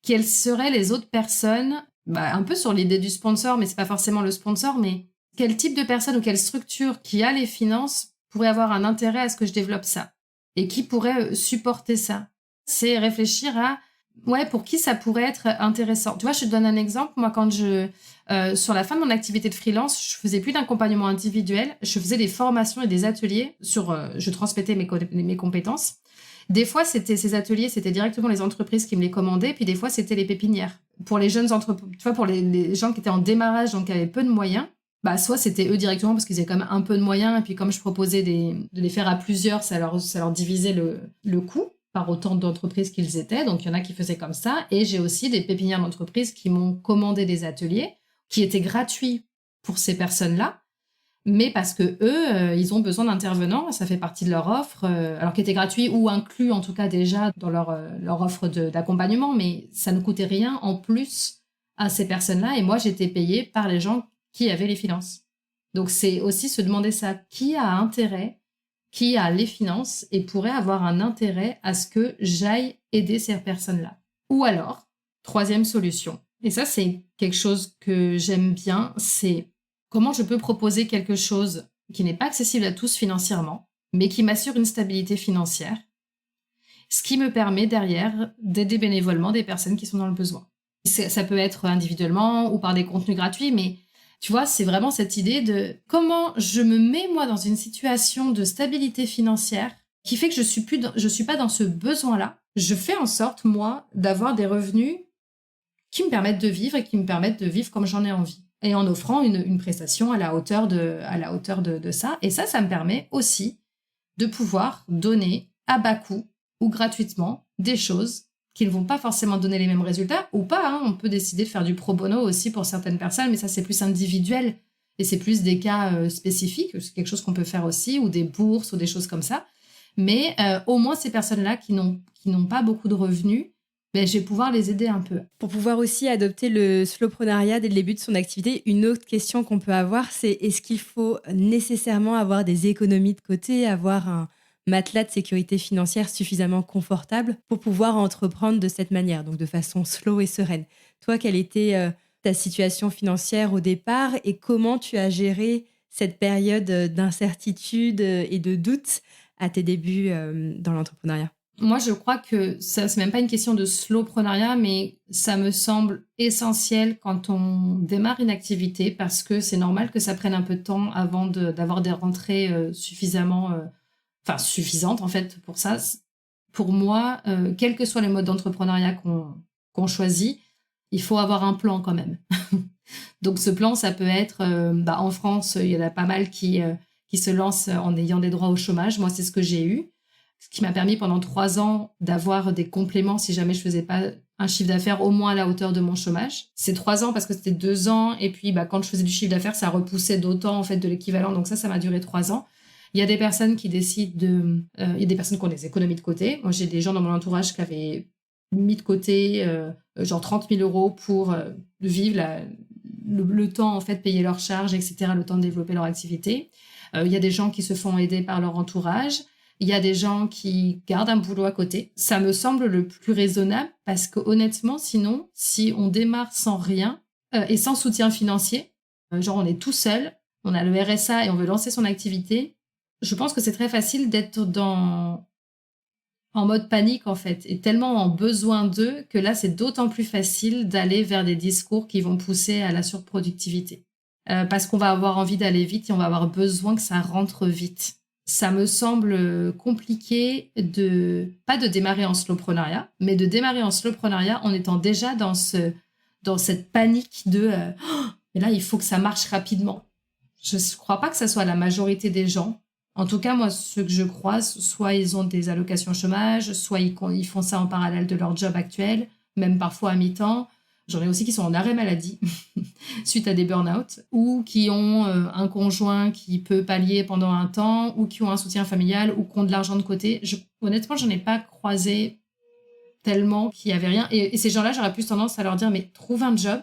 quelles seraient les autres personnes, un peu sur l'idée du sponsor, mais c'est pas forcément le sponsor, mais quel type de personne ou quelle structure qui a les finances pourrait avoir un intérêt à ce que je développe ça? Et qui pourrait supporter ça? C'est réfléchir à, pour qui ça pourrait être intéressant. Tu vois, je te donne un exemple. Moi, quand sur la fin de mon activité de freelance, je faisais plus d'accompagnement individuel. Je faisais des formations et des ateliers je transmettais mes compétences. Des fois, ces ateliers, c'était directement les entreprises qui me les commandaient. Puis des fois, c'était les pépinières. Pour les jeunes entreprises, tu vois, pour les gens qui étaient en démarrage, donc qui avaient peu de moyens, soit c'était eux directement parce qu'ils avaient quand même un peu de moyens. Et puis comme je proposais de les faire à plusieurs, ça leur divisait le coût par autant d'entreprises qu'ils étaient. Donc, il y en a qui faisaient comme ça. Et j'ai aussi des pépinières d'entreprises qui m'ont commandé des ateliers qui étaient gratuits pour ces personnes-là. Mais parce que eux, ils ont besoin d'intervenants, ça fait partie de leur offre, alors qui était gratuit ou inclus en tout cas déjà dans leur offre d'accompagnement, mais ça ne coûtait rien en plus à ces personnes-là. Et moi, j'étais payée par les gens qui avaient les finances. Donc, c'est aussi se demander ça. Qui a intérêt, qui a les finances et pourrait avoir un intérêt à ce que j'aille aider ces personnes-là? Ou alors, troisième solution, et ça, c'est quelque chose que j'aime bien, c'est comment je peux proposer quelque chose qui n'est pas accessible à tous financièrement, mais qui m'assure une stabilité financière, ce qui me permet derrière d'aider bénévolement des personnes qui sont dans le besoin. Ça peut être individuellement ou par des contenus gratuits, mais tu vois, c'est vraiment cette idée de comment je me mets moi dans une situation de stabilité financière qui fait que je suis pas dans ce besoin-là. Je fais en sorte, moi, d'avoir des revenus qui me permettent de vivre et qui me permettent de vivre comme j'en ai envie. Et en offrant une prestation à la hauteur de ça. Et ça me permet aussi de pouvoir donner à bas coût ou gratuitement des choses qui ne vont pas forcément donner les mêmes résultats ou pas. Hein. On peut décider de faire du pro bono aussi pour certaines personnes, mais ça, c'est plus individuel et c'est plus des cas spécifiques. C'est quelque chose qu'on peut faire aussi, ou des bourses ou des choses comme ça. Mais au moins, ces personnes-là qui n'ont pas beaucoup de revenus, je vais pouvoir les aider un peu. Pour pouvoir aussi adopter le slowpreneuriat dès le début de son activité, une autre question qu'on peut avoir, c'est est-ce qu'il faut nécessairement avoir des économies de côté, avoir un matelas de sécurité financière suffisamment confortable pour pouvoir entreprendre de cette manière, donc de façon slow et sereine? Toi, quelle était ta situation financière au départ et comment tu as géré cette période d'incertitude et de doute à tes débuts dans l'entrepreneuriat? Moi, je crois que ça, c'est même pas une question de slowpreneuriat, mais ça me semble essentiel quand on démarre une activité parce que c'est normal que ça prenne un peu de temps avant d'avoir des rentrées suffisantes en fait pour ça. Pour moi, quel que soit le mode d'entrepreneuriat qu'on choisit, il faut avoir un plan quand même. Donc ce plan, ça peut être, en France, il y en a pas mal qui se lancent en ayant des droits au chômage. Moi, c'est ce que j'ai eu. Ce qui m'a permis pendant 3 ans d'avoir des compléments si jamais je faisais pas un chiffre d'affaires au moins à la hauteur de mon chômage. C'est 3 ans parce que c'était 2 ans et puis quand je faisais du chiffre d'affaires, ça repoussait d'autant en fait de l'équivalent. Donc ça m'a duré 3 ans. Il y a des personnes qui décident il y a des personnes qui ont des économies de côté. Moi, j'ai des gens dans mon entourage qui avaient mis de côté genre 30 000 euros pour vivre le temps en fait, payer leurs charges, etc., le temps de développer leur activité. Il y a des gens qui se font aider par leur entourage. Il y a des gens qui gardent un boulot à côté. Ça me semble le plus raisonnable parce que honnêtement, sinon, si on démarre sans rien et sans soutien financier, genre on est tout seul, on a le RSA et on veut lancer son activité, je pense que c'est très facile d'être en mode panique en fait et tellement en besoin d'eux que là, c'est d'autant plus facile d'aller vers des discours qui vont pousser à la surproductivité. Parce qu'on va avoir envie d'aller vite et on va avoir besoin que ça rentre vite. Ça me semble compliqué pas de démarrer en slowpreneuriat, mais de démarrer en slowpreneuriat en étant déjà dans cette panique de mais là, il faut que ça marche rapidement. Je ne crois pas que ça soit la majorité des gens. En tout cas, moi, ceux que je croise, soit ils ont des allocations chômage, soit ils font ça en parallèle de leur job actuel, même parfois à mi-temps. J'en ai aussi qui sont en arrêt maladie suite à des burn-out ou qui ont un conjoint qui peut pallier pendant un temps ou qui ont un soutien familial ou qui ont de l'argent de côté. Honnêtement, j'en ai pas croisé tellement qu'il y avait rien. Et ces gens-là, j'aurais plus tendance à leur dire mais trouve un job,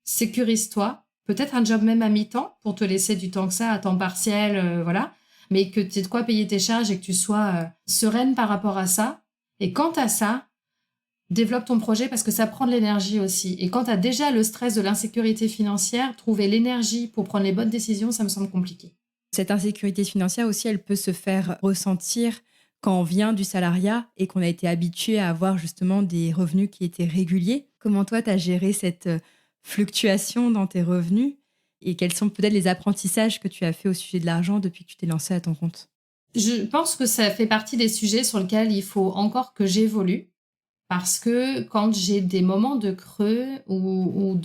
sécurise-toi, peut-être un job même à mi-temps pour te laisser du temps que ça, à temps partiel, voilà, mais que tu aies de quoi payer tes charges et que tu sois sereine par rapport à ça. Et quant à ça, développe ton projet parce que ça prend de l'énergie aussi. Et quand tu as déjà le stress de l'insécurité financière, trouver l'énergie pour prendre les bonnes décisions, ça me semble compliqué. Cette insécurité financière aussi, elle peut se faire ressentir quand on vient du salariat et qu'on a été habitué à avoir justement des revenus qui étaient réguliers. Comment toi, tu as géré cette fluctuation dans tes revenus et quels sont peut-être les apprentissages que tu as fait au sujet de l'argent depuis que tu t'es lancé à ton compte? Je pense que ça fait partie des sujets sur lesquels il faut encore que j'évolue. Parce que quand j'ai des moments de creux ou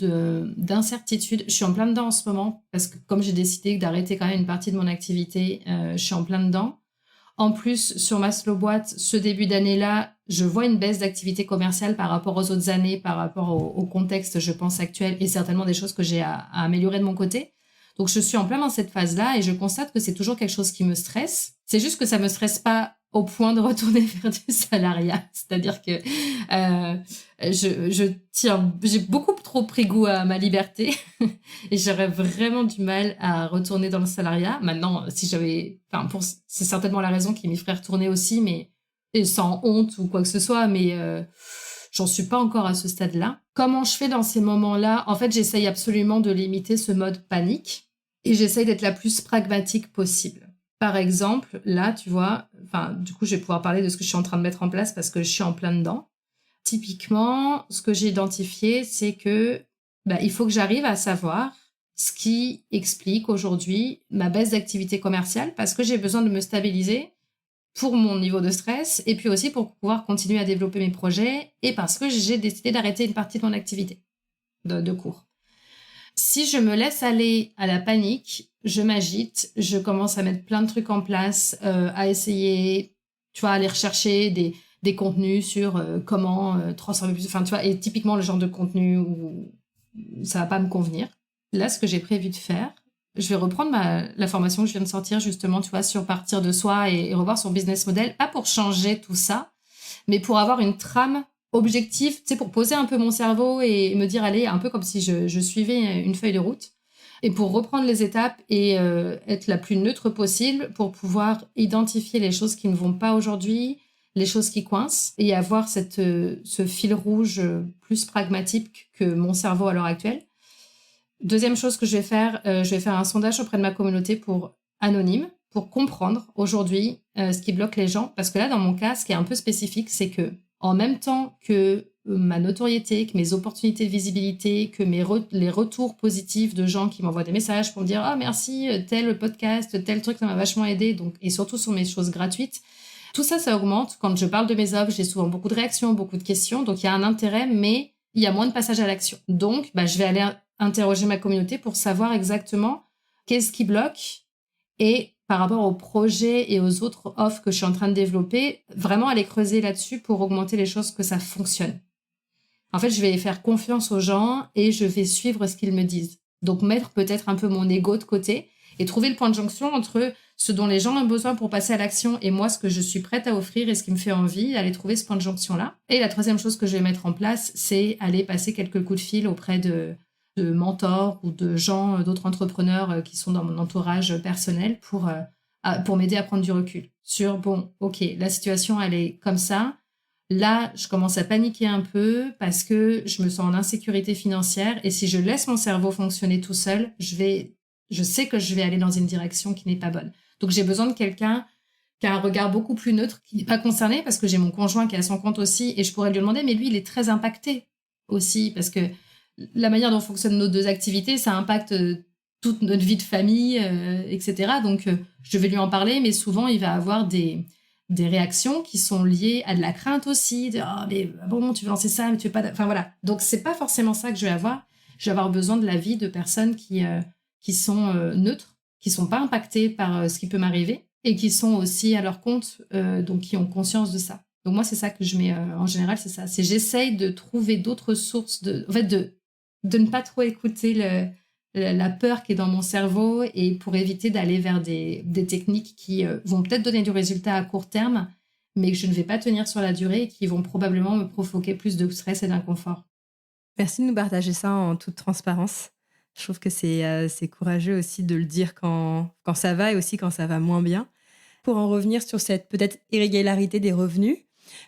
d'incertitude, je suis en plein dedans en ce moment, parce que comme j'ai décidé d'arrêter quand même une partie de mon activité, je suis en plein dedans. En plus, sur ma slow boîte, ce début d'année-là, je vois une baisse d'activité commerciale par rapport aux autres années, par rapport au contexte, je pense, actuel, et certainement des choses que j'ai à améliorer de mon côté. Donc, je suis en plein dans cette phase-là et je constate que c'est toujours quelque chose qui me stresse. C'est juste que ça me stresse pas au point de retourner vers du salariat. C'est-à-dire que j'ai beaucoup trop pris goût à ma liberté et j'aurais vraiment du mal à retourner dans le salariat. Maintenant, c'est certainement la raison qui m'y ferait retourner aussi, mais et sans honte ou quoi que ce soit, mais j'en suis pas encore à ce stade-là. Comment je fais dans ces moments-là? En fait, j'essaye absolument de limiter ce mode panique et j'essaye d'être la plus pragmatique possible. Par exemple, là, tu vois, du coup, je vais pouvoir parler de ce que je suis en train de mettre en place parce que je suis en plein dedans. Typiquement, ce que j'ai identifié, c'est que il faut que j'arrive à savoir ce qui explique aujourd'hui ma baisse d'activité commerciale parce que j'ai besoin de me stabiliser pour mon niveau de stress et puis aussi pour pouvoir continuer à développer mes projets et parce que j'ai décidé d'arrêter une partie de mon activité de cours. Si je me laisse aller à la panique, je m'agite, je commence à mettre plein de trucs en place, à essayer, tu vois, aller rechercher des contenus sur comment transformer plus, tu vois, et typiquement le genre de contenu où ça va pas me convenir. Là, ce que j'ai prévu de faire, je vais reprendre la formation que je viens de sortir justement, tu vois, sur partir de soi et revoir son business model, pas pour changer tout ça, mais pour avoir une trame objectif, tu sais, pour poser un peu mon cerveau et me dire, allez, un peu comme si je suivais une feuille de route, et pour reprendre les étapes et être la plus neutre possible pour pouvoir identifier les choses qui ne vont pas aujourd'hui, les choses qui coincent, et avoir ce fil rouge plus pragmatique que mon cerveau à l'heure actuelle. Deuxième chose que je vais faire un sondage auprès de ma communauté anonyme, pour comprendre aujourd'hui ce qui bloque les gens, parce que là, dans mon cas, ce qui est un peu spécifique, c'est que en même temps que ma notoriété, que mes opportunités de visibilité, que les retours positifs de gens qui m'envoient des messages pour me dire « Ah, merci, tel podcast, tel truc, ça m'a vachement aidé », donc, et surtout sur mes choses gratuites. Tout ça, ça augmente. Quand je parle de mes offres, j'ai souvent beaucoup de réactions, beaucoup de questions, donc il y a un intérêt, mais il y a moins de passage à l'action. Donc, je vais aller interroger ma communauté pour savoir exactement qu'est-ce qui bloque et par rapport aux projets et aux autres offres que je suis en train de développer, vraiment aller creuser là-dessus pour augmenter les choses que ça fonctionne. En fait, je vais faire confiance aux gens et je vais suivre ce qu'ils me disent. Donc, mettre peut-être un peu mon ego de côté et trouver le point de jonction entre ce dont les gens ont besoin pour passer à l'action et moi, ce que je suis prête à offrir et ce qui me fait envie, aller trouver ce point de jonction-là. Et la troisième chose que je vais mettre en place, c'est aller passer quelques coups de fil auprès de mentors ou de gens, d'autres entrepreneurs qui sont dans mon entourage personnel pour m'aider à prendre du recul sur, bon, ok, la situation, elle est comme ça. Là, je commence à paniquer un peu parce que je me sens en insécurité financière et si je laisse mon cerveau fonctionner tout seul, je sais que je vais aller dans une direction qui n'est pas bonne. Donc, j'ai besoin de quelqu'un qui a un regard beaucoup plus neutre, qui n'est pas concerné parce que j'ai mon conjoint qui est à son compte aussi et je pourrais lui demander, mais lui, il est très impacté aussi parce que la manière dont fonctionnent nos deux activités, ça impacte toute notre vie de famille, etc. Donc, je vais lui en parler, mais souvent, il va avoir des réactions qui sont liées à de la crainte aussi, de « Ah, mais bon, tu veux lancer ça, mais tu veux pas... » Enfin, voilà. Donc, c'est pas forcément ça que je vais avoir. Je vais avoir besoin de l'avis de personnes qui sont neutres, qui sont pas impactées par ce qui peut m'arriver et qui sont aussi à leur compte, donc qui ont conscience de ça. Donc, moi, c'est ça que je mets en général, c'est ça. C'est j'essaye de trouver d'autres sources, de ne pas trop écouter la peur qui est dans mon cerveau et pour éviter d'aller vers des techniques qui vont peut-être donner du résultat à court terme, mais que je ne vais pas tenir sur la durée et qui vont probablement me provoquer plus de stress et d'inconfort. Merci de nous partager ça en toute transparence. Je trouve que c'est courageux aussi de le dire quand ça va et aussi quand ça va moins bien. Pour en revenir sur cette peut-être irrégularité des revenus,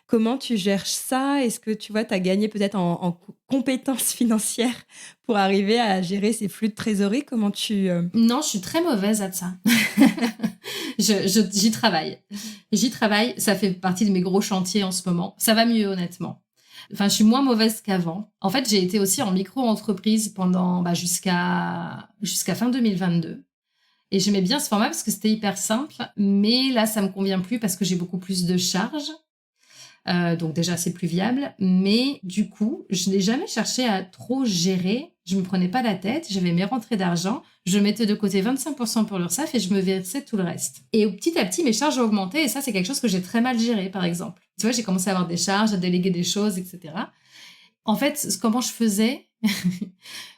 Comment tu gères ça? Est-ce que tu vois, tu as gagné peut-être en compétences financières pour arriver à gérer ces flux de trésorerie? Comment tu... Non, je suis très mauvaise à ça. J'y travaille. J'y travaille. Ça fait partie de mes gros chantiers en ce moment. Ça va mieux, honnêtement. Enfin, je suis moins mauvaise qu'avant. En fait, j'ai été aussi en micro-entreprise pendant jusqu'à fin 2022. Et j'aimais bien ce format parce que c'était hyper simple. Mais là, ça me convient plus parce que j'ai beaucoup plus de charges. Donc déjà, c'est plus viable. Mais du coup, je n'ai jamais cherché à trop gérer. Je me prenais pas la tête. J'avais mes rentrées d'argent. Je mettais de côté 25% pour l'URSSAF et je me versais tout le reste. Et petit à petit, mes charges ont augmenté. Et ça, c'est quelque chose que j'ai très mal géré, par exemple. Tu vois, j'ai commencé à avoir des charges, à déléguer des choses, etc. En fait, comment je faisais?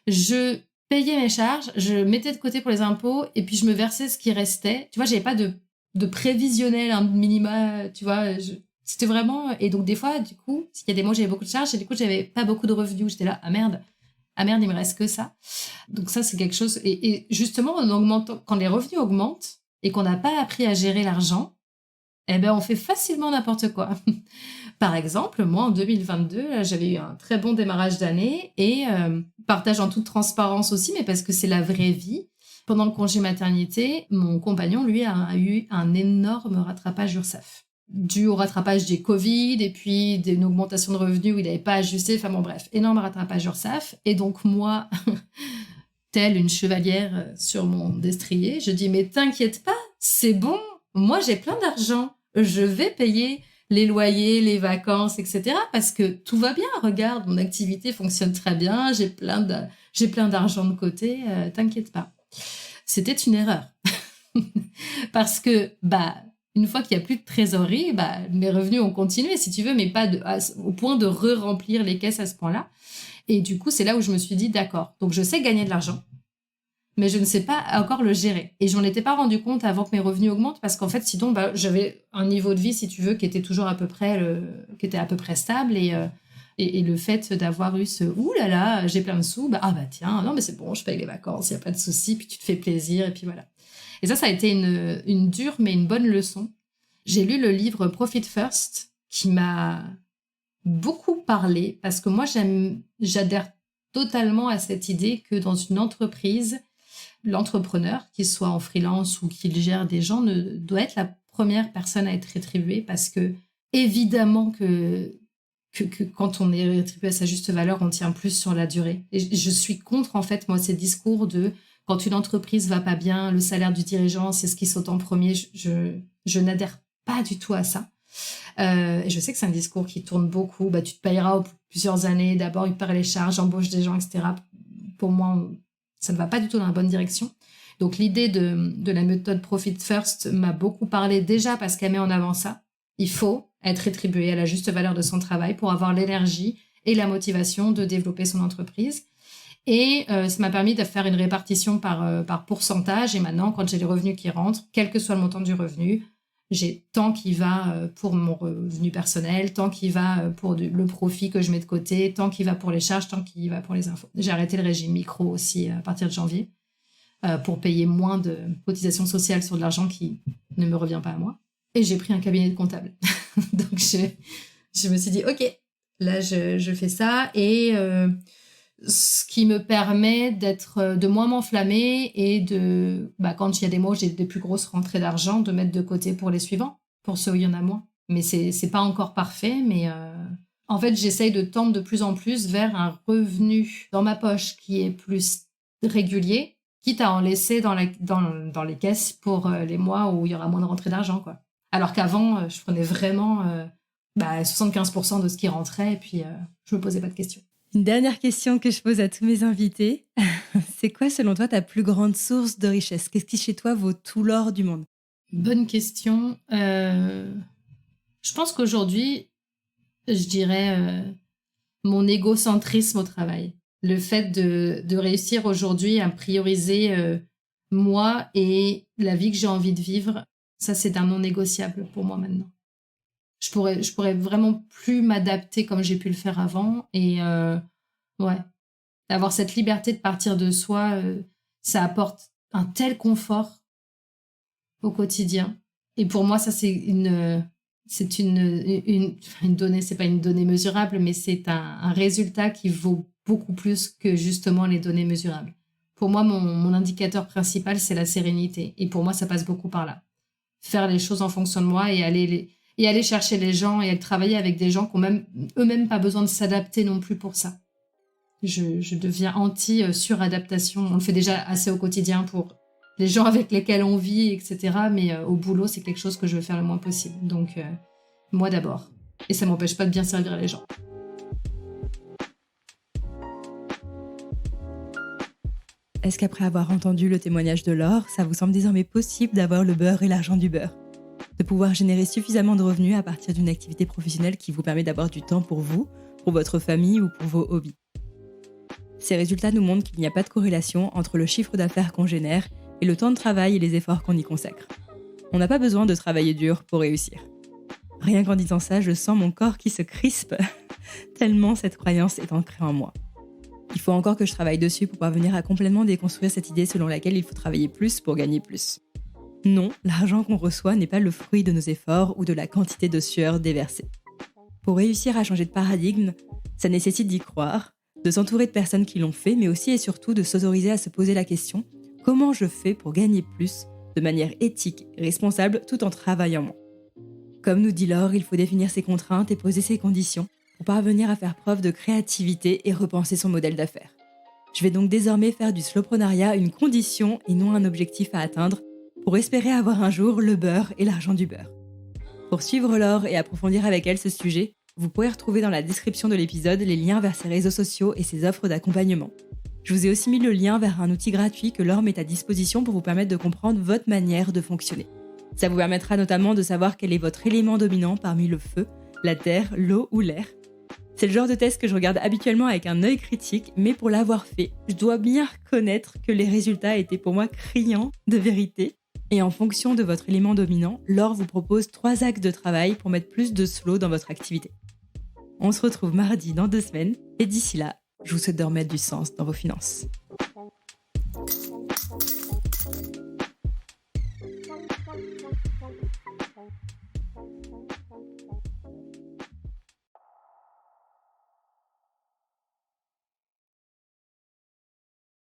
Je payais mes charges, je mettais de côté pour les impôts et puis je me versais ce qui restait. Tu vois, j'avais pas de prévisionnel, un minima, tu vois. C'était vraiment... Et donc, des fois, du coup, il y a des mois où j'avais beaucoup de charges et du coup, j'avais pas beaucoup de revenus. J'étais là, ah merde, il me reste que ça. Donc ça, c'est quelque chose... Et justement, en augmentant, quand les revenus augmentent et qu'on n'a pas appris à gérer l'argent, eh ben, on fait facilement n'importe quoi. Par exemple, moi, en 2022, j'avais eu un très bon démarrage d'année et partage en toute transparence aussi, mais parce que c'est la vraie vie. Pendant le congé maternité, mon compagnon, lui, a eu un énorme rattrapage URSSAF, dû au rattrapage des Covid et puis d'une augmentation de revenus où il n'avait pas ajusté. Enfin bon, bref, énorme rattrapage URSSAF. Et donc moi, telle une chevalière sur mon destrier, je dis, mais t'inquiète pas, c'est bon, moi j'ai plein d'argent, je vais payer les loyers, les vacances, etc. Parce que tout va bien, regarde, mon activité fonctionne très bien, j'ai plein d'argent de côté, t'inquiète pas. C'était une erreur. Parce que, une fois qu'il n'y a plus de trésorerie, mes revenus ont continué, si tu veux, mais pas au point de re-remplir les caisses à ce point-là. Et du coup, c'est là où je me suis dit, d'accord, donc je sais gagner de l'argent, mais je ne sais pas encore le gérer. Et je m'en étais pas rendu compte avant que mes revenus augmentent, parce qu'en fait, sinon, j'avais un niveau de vie, si tu veux, qui était toujours à peu près stable. Et le fait d'avoir eu ce « ouh là là, j'ai plein de sous », tiens, non mais c'est bon, je paye les vacances, il n'y a pas de souci, puis tu te fais plaisir, et puis voilà. Et ça a été une dure mais une bonne leçon. J'ai lu le livre Profit First qui m'a beaucoup parlé parce que moi, j'adhère totalement à cette idée que dans une entreprise, l'entrepreneur, qu'il soit en freelance ou qu'il gère des gens, doit être la première personne à être rétribuée parce que évidemment que quand on est rétribué à sa juste valeur, on tient plus sur la durée. Et je suis contre, en fait, moi, ces discours de quand une entreprise va pas bien, le salaire du dirigeant, c'est ce qui saute en premier. Je n'adhère pas du tout à ça. Je sais que c'est un discours qui tourne beaucoup. Tu te payeras plusieurs années. D'abord, il perd les charges, embauche des gens, etc. Pour moi, ça ne va pas du tout dans la bonne direction. Donc, l'idée de la méthode Profit First m'a beaucoup parlé déjà parce qu'elle met en avant ça. Il faut être rétribué à la juste valeur de son travail pour avoir l'énergie et la motivation de développer son entreprise. Et ça m'a permis de faire une répartition par pourcentage. Et maintenant, quand j'ai les revenus qui rentrent, quel que soit le montant du revenu, j'ai tant qui va pour mon revenu personnel, tant qui va pour le profit que je mets de côté, tant qui va pour les charges, tant qui va pour les infos. J'ai arrêté le régime micro aussi à partir de janvier pour payer moins de cotisations sociales sur de l'argent qui ne me revient pas à moi. Et j'ai pris un cabinet de comptable. Donc, je me suis dit, OK, là, je fais ça. Et ce qui me permet de moins m'enflammer et quand il y a des mois où j'ai des plus grosses rentrées d'argent, de mettre de côté pour les suivants, pour ceux où il y en a moins. Mais c'est pas encore parfait, mais en fait, j'essaye de tendre de plus en plus vers un revenu dans ma poche qui est plus régulier, quitte à en laisser dans les caisses pour les mois où il y aura moins de rentrées d'argent, quoi. Alors qu'avant, je prenais vraiment 75% de ce qui rentrait et puis je me posais pas de questions. Une dernière question que je pose à tous mes invités. C'est quoi, selon toi, ta plus grande source de richesse? Qu'est-ce qui, chez toi, vaut tout l'or du monde? Bonne question. Je pense qu'aujourd'hui, je dirais mon égocentrisme au travail. Le fait de réussir aujourd'hui à prioriser moi et la vie que j'ai envie de vivre, ça, c'est un non négociable pour moi maintenant. Je pourrais vraiment plus m'adapter comme j'ai pu le faire avant. Et avoir cette liberté de partir de soi, ça apporte un tel confort au quotidien. Et pour moi, ça, c'est c'est une donnée, c'est pas une donnée mesurable, mais c'est un résultat qui vaut beaucoup plus que justement les données mesurables. Pour moi, mon indicateur principal, c'est la sérénité. Et pour moi, ça passe beaucoup par là. Faire les choses en fonction de moi et aller chercher les gens et aller travailler avec des gens qui n'ont même eux-mêmes pas besoin de s'adapter non plus pour ça. Je deviens anti-suradaptation. On le fait déjà assez au quotidien pour les gens avec lesquels on vit, etc. Mais au boulot, c'est quelque chose que je veux faire le moins possible. Donc, moi d'abord. Et ça m'empêche pas de bien servir les gens. Est-ce qu'après avoir entendu le témoignage de Laure, ça vous semble désormais possible d'avoir le beurre et l'argent du beurre ? De pouvoir générer suffisamment de revenus à partir d'une activité professionnelle qui vous permet d'avoir du temps pour vous, pour votre famille ou pour vos hobbies. Ces résultats nous montrent qu'il n'y a pas de corrélation entre le chiffre d'affaires qu'on génère et le temps de travail et les efforts qu'on y consacre. On n'a pas besoin de travailler dur pour réussir. Rien qu'en disant ça, je sens mon corps qui se crispe, tellement cette croyance est ancrée en moi. Il faut encore que je travaille dessus pour parvenir à complètement déconstruire cette idée selon laquelle il faut travailler plus pour gagner plus. Non, l'argent qu'on reçoit n'est pas le fruit de nos efforts ou de la quantité de sueur déversée. Pour réussir à changer de paradigme, ça nécessite d'y croire, de s'entourer de personnes qui l'ont fait, mais aussi et surtout de s'autoriser à se poser la question « Comment je fais pour gagner plus de manière éthique et responsable tout en travaillant moins ?» Comme nous dit Laure, il faut définir ses contraintes et poser ses conditions pour parvenir à faire preuve de créativité et repenser son modèle d'affaires. Je vais donc désormais faire du slowprenariat une condition et non un objectif à atteindre pour espérer avoir un jour le beurre et l'argent du beurre. Pour suivre Laure et approfondir avec elle ce sujet, vous pourrez retrouver dans la description de l'épisode les liens vers ses réseaux sociaux et ses offres d'accompagnement. Je vous ai aussi mis le lien vers un outil gratuit que Laure met à disposition pour vous permettre de comprendre votre manière de fonctionner. Ça vous permettra notamment de savoir quel est votre élément dominant parmi le feu, la terre, l'eau ou l'air. C'est le genre de test que je regarde habituellement avec un œil critique, mais pour l'avoir fait, je dois bien reconnaître que les résultats étaient pour moi criants de vérité. Et en fonction de votre élément dominant, Laure vous propose 3 axes de travail pour mettre plus de slow dans votre activité. On se retrouve mardi dans 2 semaines, et d'ici là, je vous souhaite de remettre du sens dans vos finances.